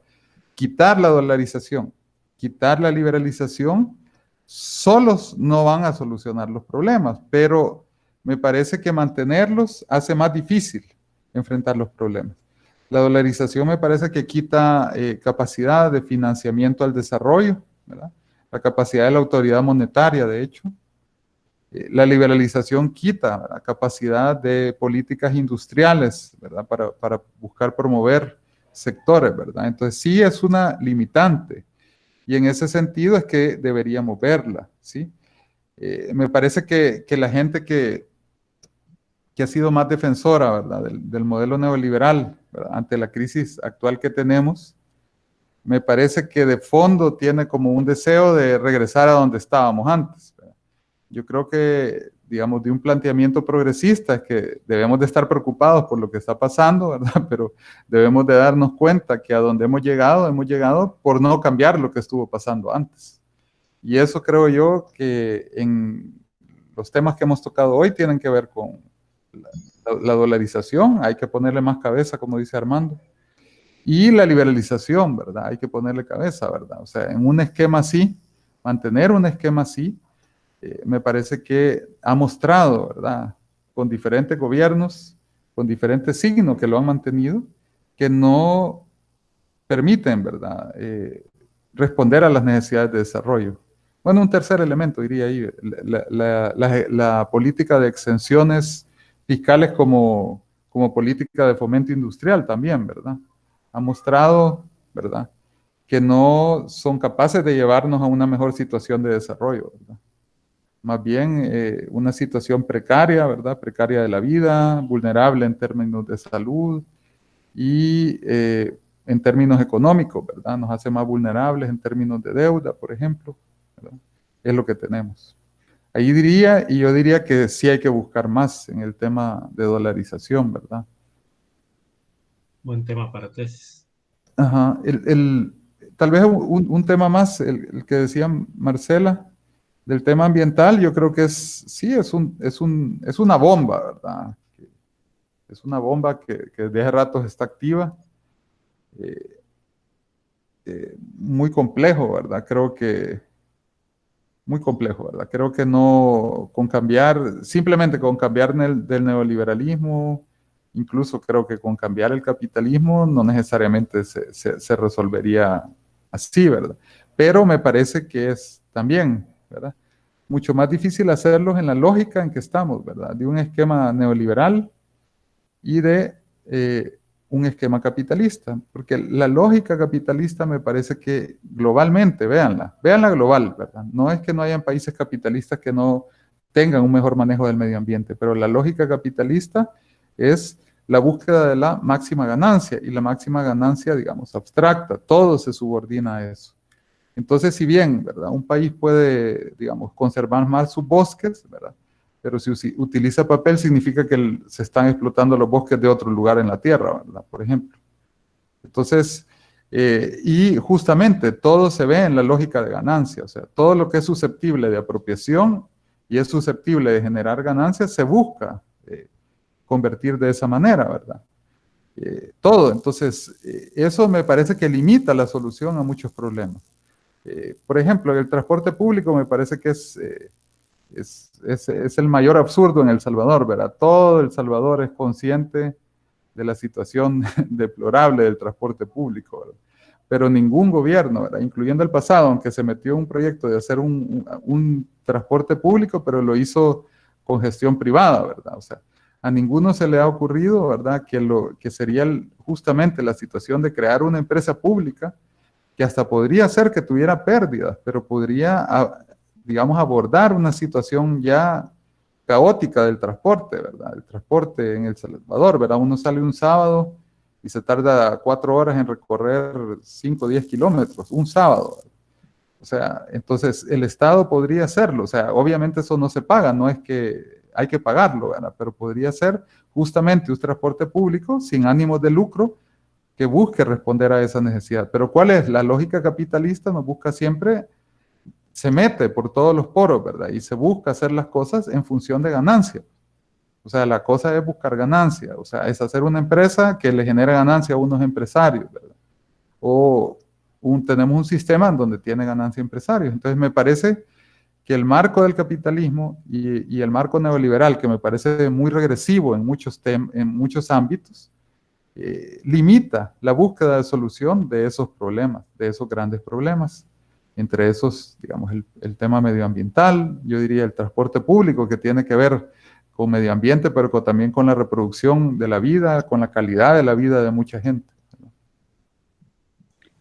quitar la dolarización, quitar la liberalización, solos no van a solucionar los problemas, pero me parece que mantenerlos hace más difícil enfrentar los problemas. La dolarización me parece que quita capacidad de financiamiento al desarrollo, ¿verdad? La capacidad de la autoridad monetaria, de hecho. La liberalización quita la capacidad de políticas industriales, ¿verdad? Para buscar promover sectores, ¿verdad? Entonces sí es una limitante. Y en ese sentido es que deberíamos verla, ¿sí? Me parece que la gente que ha sido más defensora, ¿verdad? Del modelo neoliberal, ¿verdad? Ante la crisis actual que tenemos, me parece que de fondo tiene como un deseo de regresar a donde estábamos antes, ¿verdad? Yo creo que, digamos, de un planteamiento progresista es que debemos de estar preocupados por lo que está pasando, ¿verdad? Pero debemos de darnos cuenta que a donde hemos llegado por no cambiar lo que estuvo pasando antes. Y eso creo yo que en los temas que hemos tocado hoy tienen que ver con la dolarización, hay que ponerle más cabeza, como dice Armando, y la liberalización, ¿verdad? Hay que ponerle cabeza, ¿verdad? O sea, en un esquema así, mantener un esquema así, me parece que ha mostrado, ¿verdad? Con diferentes gobiernos, con diferentes signos que lo han mantenido, que no permiten, ¿verdad? Responder a las necesidades de desarrollo. Bueno, un tercer elemento, diría ahí, la política de exenciones fiscales como política de fomento industrial también, ¿verdad? Ha mostrado, ¿verdad?, que no son capaces de llevarnos a una mejor situación de desarrollo, ¿verdad? Más bien una situación precaria, ¿verdad? Precaria de la vida, vulnerable en términos de salud y en términos económicos, ¿verdad? Nos hace más vulnerables en términos de deuda, por ejemplo, ¿verdad? Es lo que tenemos. Ahí diría, y yo diría que sí hay que buscar más en el tema de dolarización, ¿verdad? Buen tema para tesis. Ajá. Tal vez un tema más, el que decía Marcela, del tema ambiental, yo creo que sí, es una bomba, ¿verdad? Es una bomba que de hace rato está activa. muy complejo, ¿verdad? Creo que muy complejo, ¿verdad? Creo que no, con cambiar, simplemente con cambiar del neoliberalismo, incluso creo que con cambiar el capitalismo no necesariamente se resolvería así, ¿verdad? Pero me parece que es también, ¿verdad? Mucho más difícil hacerlos en la lógica en que estamos, ¿verdad? De un esquema neoliberal y de un esquema capitalista, porque la lógica capitalista me parece que globalmente, véanla global, ¿verdad? No es que no hayan países capitalistas que no tengan un mejor manejo del medio ambiente, pero la lógica capitalista es la búsqueda de la máxima ganancia, y la máxima ganancia, digamos, abstracta, todo se subordina a eso. Entonces, si bien, ¿verdad? Un país puede, digamos, conservar más sus bosques, ¿verdad? Pero si utiliza papel significa que se están explotando los bosques de otro lugar en la tierra, ¿verdad? Por ejemplo. Entonces, y justamente todo se ve en la lógica de ganancia, o sea, todo lo que es susceptible de apropiación y es susceptible de generar ganancias se busca convertir de esa manera, ¿verdad? Todo, entonces, eso me parece que limita la solución a muchos problemas. Por ejemplo, el transporte público me parece que es el mayor absurdo en El Salvador, ¿verdad? Todo El Salvador es consciente de la situación deplorable del transporte público, ¿verdad? Pero ningún gobierno, ¿verdad? Incluyendo el pasado, aunque se metió un proyecto de hacer un transporte público, pero lo hizo con gestión privada, ¿verdad? O sea, a ninguno se le ha ocurrido, ¿verdad? Que sería justamente la situación de crear una empresa pública que hasta podría ser que tuviera pérdidas, pero podría, digamos, abordar una situación ya caótica del transporte, ¿verdad? El transporte en El Salvador, ¿verdad? Uno sale un sábado y se tarda 4 horas en recorrer 5 o 10 kilómetros, un sábado, ¿verdad? O sea, entonces el Estado podría hacerlo, o sea, obviamente eso no se paga, no es que hay que pagarlo, ¿verdad? Pero podría ser justamente un transporte público sin ánimos de lucro que busque responder a esa necesidad. Pero ¿cuál es? La lógica capitalista nos busca siempre, se mete por todos los poros, ¿verdad? Y se busca hacer las cosas en función de ganancia. O sea, la cosa es buscar ganancia, o sea, es hacer una empresa que le genere ganancia a unos empresarios, ¿verdad? O tenemos un sistema en donde tiene ganancia empresarios. Entonces me parece que el marco del capitalismo y el marco neoliberal, que me parece muy regresivo en muchos ámbitos, limita la búsqueda de solución de esos problemas, de esos grandes problemas. Entre esos, digamos, el tema medioambiental, yo diría el transporte público, que tiene que ver con medio ambiente, pero también con la reproducción de la vida, con la calidad de la vida de mucha gente.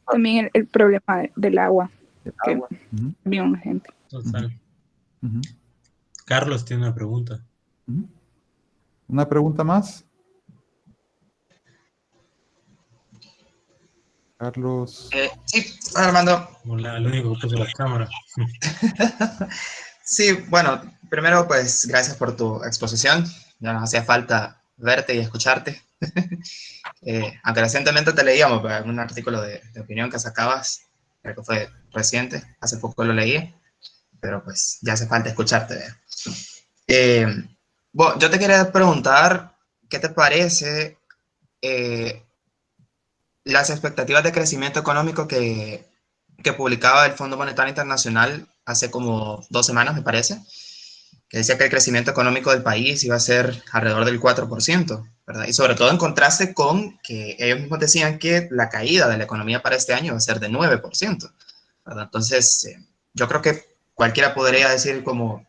También el problema del agua, que vive una gente. Total. Carlos tiene una pregunta. ¿Una pregunta más? Carlos. Sí, Armando. Hola, el único que puso la cámara. Sí, bueno, primero pues gracias por tu exposición. Ya nos hacía falta verte y escucharte. Aunque recientemente te leíamos un artículo de opinión que sacabas, creo que fue reciente, hace poco lo leí, pero pues ya hace falta escucharte. Bueno, yo te quería preguntar, ¿qué te parece las expectativas de crecimiento económico que publicaba el Fondo Monetario Internacional hace como 2 semanas, me parece, que decía que el crecimiento económico del país iba a ser alrededor del 4%, ¿verdad? Y sobre todo en contraste con que ellos mismos decían que la caída de la economía para este año va a ser de 9%, ¿verdad? Entonces, yo creo que cualquiera podría decir como,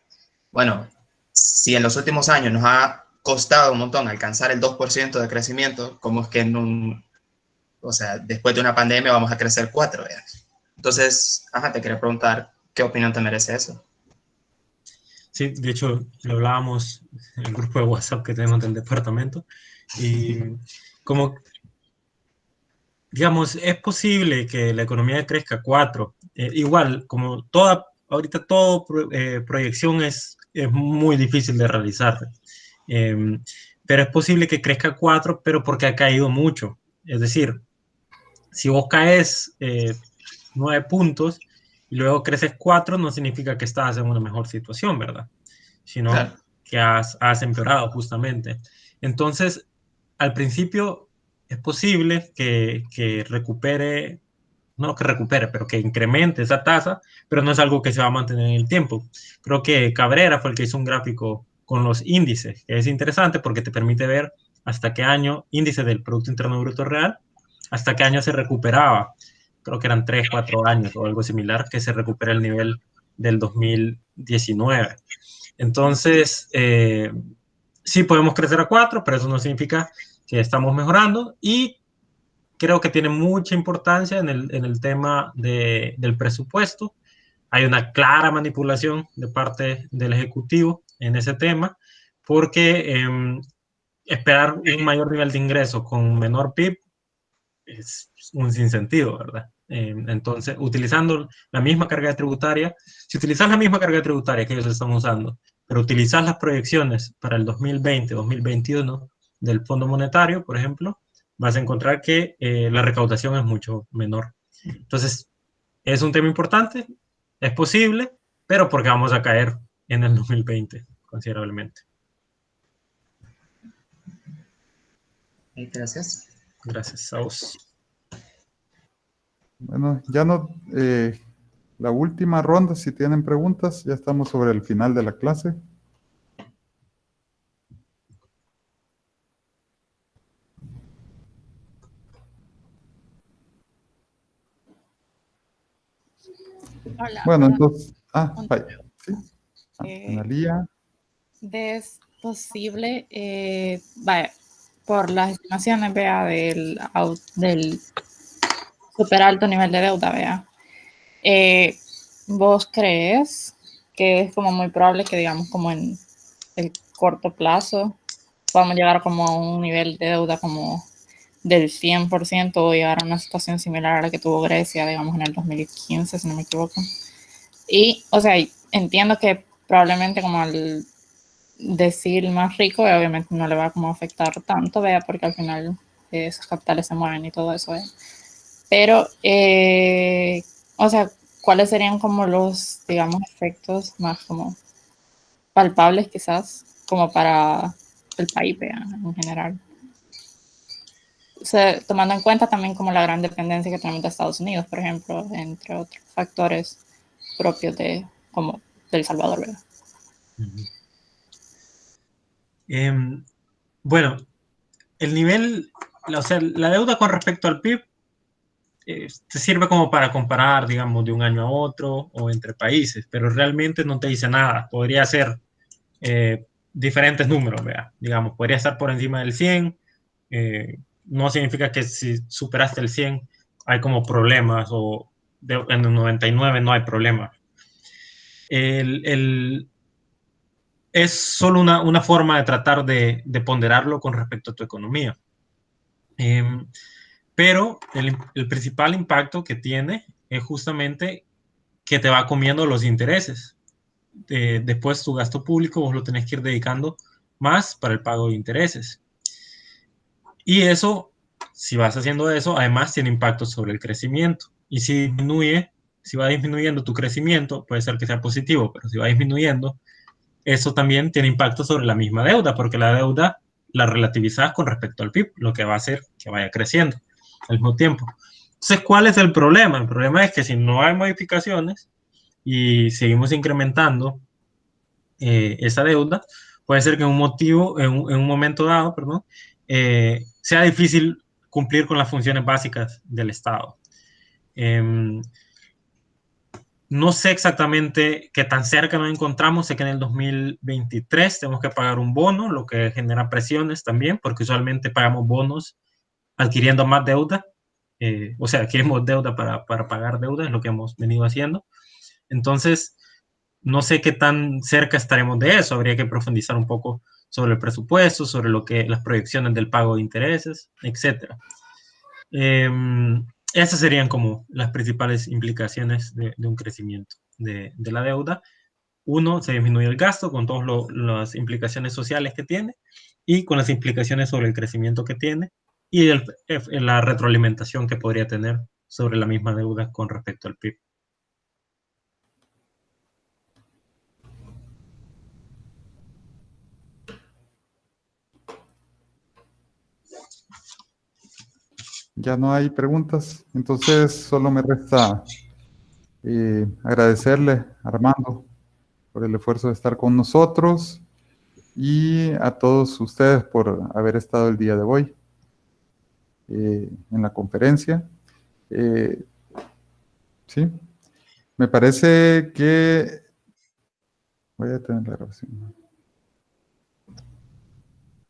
bueno, si en los últimos años nos ha costado un montón alcanzar el 2% de crecimiento, ¿cómo es que o sea, después de una pandemia vamos a crecer 4%? ¿verdad? Entonces, te quería preguntar, ¿qué opinión te merece eso? Sí, de hecho, lo hablábamos en el grupo de WhatsApp que tenemos del departamento, y como, digamos, es posible que la economía crezca 4%, igual, como ahorita toda proyección es muy difícil de realizar, pero es posible que crezca 4%, pero porque ha caído mucho. Es decir, si vos caes 9 puntos y luego creces 4, no significa que estás en una mejor situación, ¿verdad? Sino claro, que has empeorado justamente. Entonces, al principio es posible que recupere no que recupere, pero que incremente esa tasa, pero no es algo que se va a mantener en el tiempo. Creo que Cabrera fue el que hizo un gráfico con los índices, que es interesante porque te permite ver hasta qué año, índice del Producto Interno Bruto Real, hasta qué año se recuperaba. Creo que eran 3, 4 años o algo similar, que se recupera el nivel del 2019. Entonces, sí podemos crecer a 4, pero eso no significa que estamos mejorando, y creo que tiene mucha importancia en el tema del presupuesto. Hay una clara manipulación de parte del Ejecutivo en ese tema, porque esperar un mayor nivel de ingreso con menor PIB es un sinsentido, ¿verdad? Entonces, utilizando la misma carga tributaria, si utilizas la misma carga tributaria que ellos están usando, pero utilizas las proyecciones para el 2020, 2021 del Fondo Monetario, por ejemplo, vas a encontrar que la recaudación es mucho menor. Entonces, es un tema importante, es posible, pero porque vamos a caer en el 2020 considerablemente. Gracias. Gracias a vos. Bueno, ya no, la última ronda, si tienen preguntas, ya estamos sobre el final de la clase. Hola, Bueno, perdón, entonces, un- vaya, sí, eh, Analía. ¿es posible, vaya, por las estimaciones, vea, del super alto nivel de deuda, vea, ¿vos crees que es como muy probable que, digamos, como en el corto plazo podamos llegar como a un nivel de deuda como del 100% o llegar a una situación similar a la que tuvo Grecia, digamos, en el 2015, si no me equivoco? Y, o sea, entiendo que probablemente como al decir más rico, obviamente no le va a como afectar tanto, vea, porque al final esos capitales se mueven y todo eso, vea. Pero, o sea, ¿cuáles serían como los, digamos, efectos más como palpables quizás, como para el país, vea, en general? O sea, tomando en cuenta también como la gran dependencia que tenemos de Estados Unidos, por ejemplo, entre otros factores propios de, como del Salvador, ¿verdad? Bueno, el nivel, o sea, la deuda con respecto al PIB te sirve como para comparar, digamos, de un año a otro o entre países, pero realmente no te dice nada. Podría ser diferentes números, ¿vea? Digamos, podría estar por encima del 100. No significa que si superaste el 100 hay como problemas, o en el 99 no hay problemas. Es solo una forma de tratar de ponderarlo con respecto a tu economía. Pero el principal impacto que tiene es justamente que te va comiendo los intereses. Después tu gasto público vos lo tenés que ir dedicando más para el pago de intereses. Y eso, si vas haciendo eso, además tiene impacto sobre el crecimiento. Y si va disminuyendo tu crecimiento, puede ser que sea positivo, pero si va disminuyendo, eso también tiene impacto sobre la misma deuda, porque la deuda la relativizas con respecto al PIB, lo que va a hacer que vaya creciendo al mismo tiempo. Entonces, ¿cuál es el problema? El problema es que si no hay modificaciones y seguimos incrementando esa deuda, puede ser que en un momento dado, perdón, sea difícil cumplir con las funciones básicas del Estado. No sé exactamente qué tan cerca nos encontramos. Sé que en el 2023 tenemos que pagar un bono, lo que genera presiones también, porque usualmente pagamos bonos adquiriendo más deuda. O sea, adquirimos deuda para pagar deuda, es lo que hemos venido haciendo. Entonces, no sé qué tan cerca estaremos de eso. Habría que profundizar un poco sobre el presupuesto, sobre las proyecciones del pago de intereses, etcétera. Esas serían como las principales implicaciones de un crecimiento de la deuda. Uno, se disminuye el gasto con todas las implicaciones sociales que tiene y con las implicaciones sobre el crecimiento que tiene y la retroalimentación que podría tener sobre la misma deuda con respecto al PIB. Ya no hay preguntas, entonces solo me resta agradecerle a Armando por el esfuerzo de estar con nosotros y a todos ustedes por haber estado el día de hoy en la conferencia. Sí, me parece que voy a tener la grabación.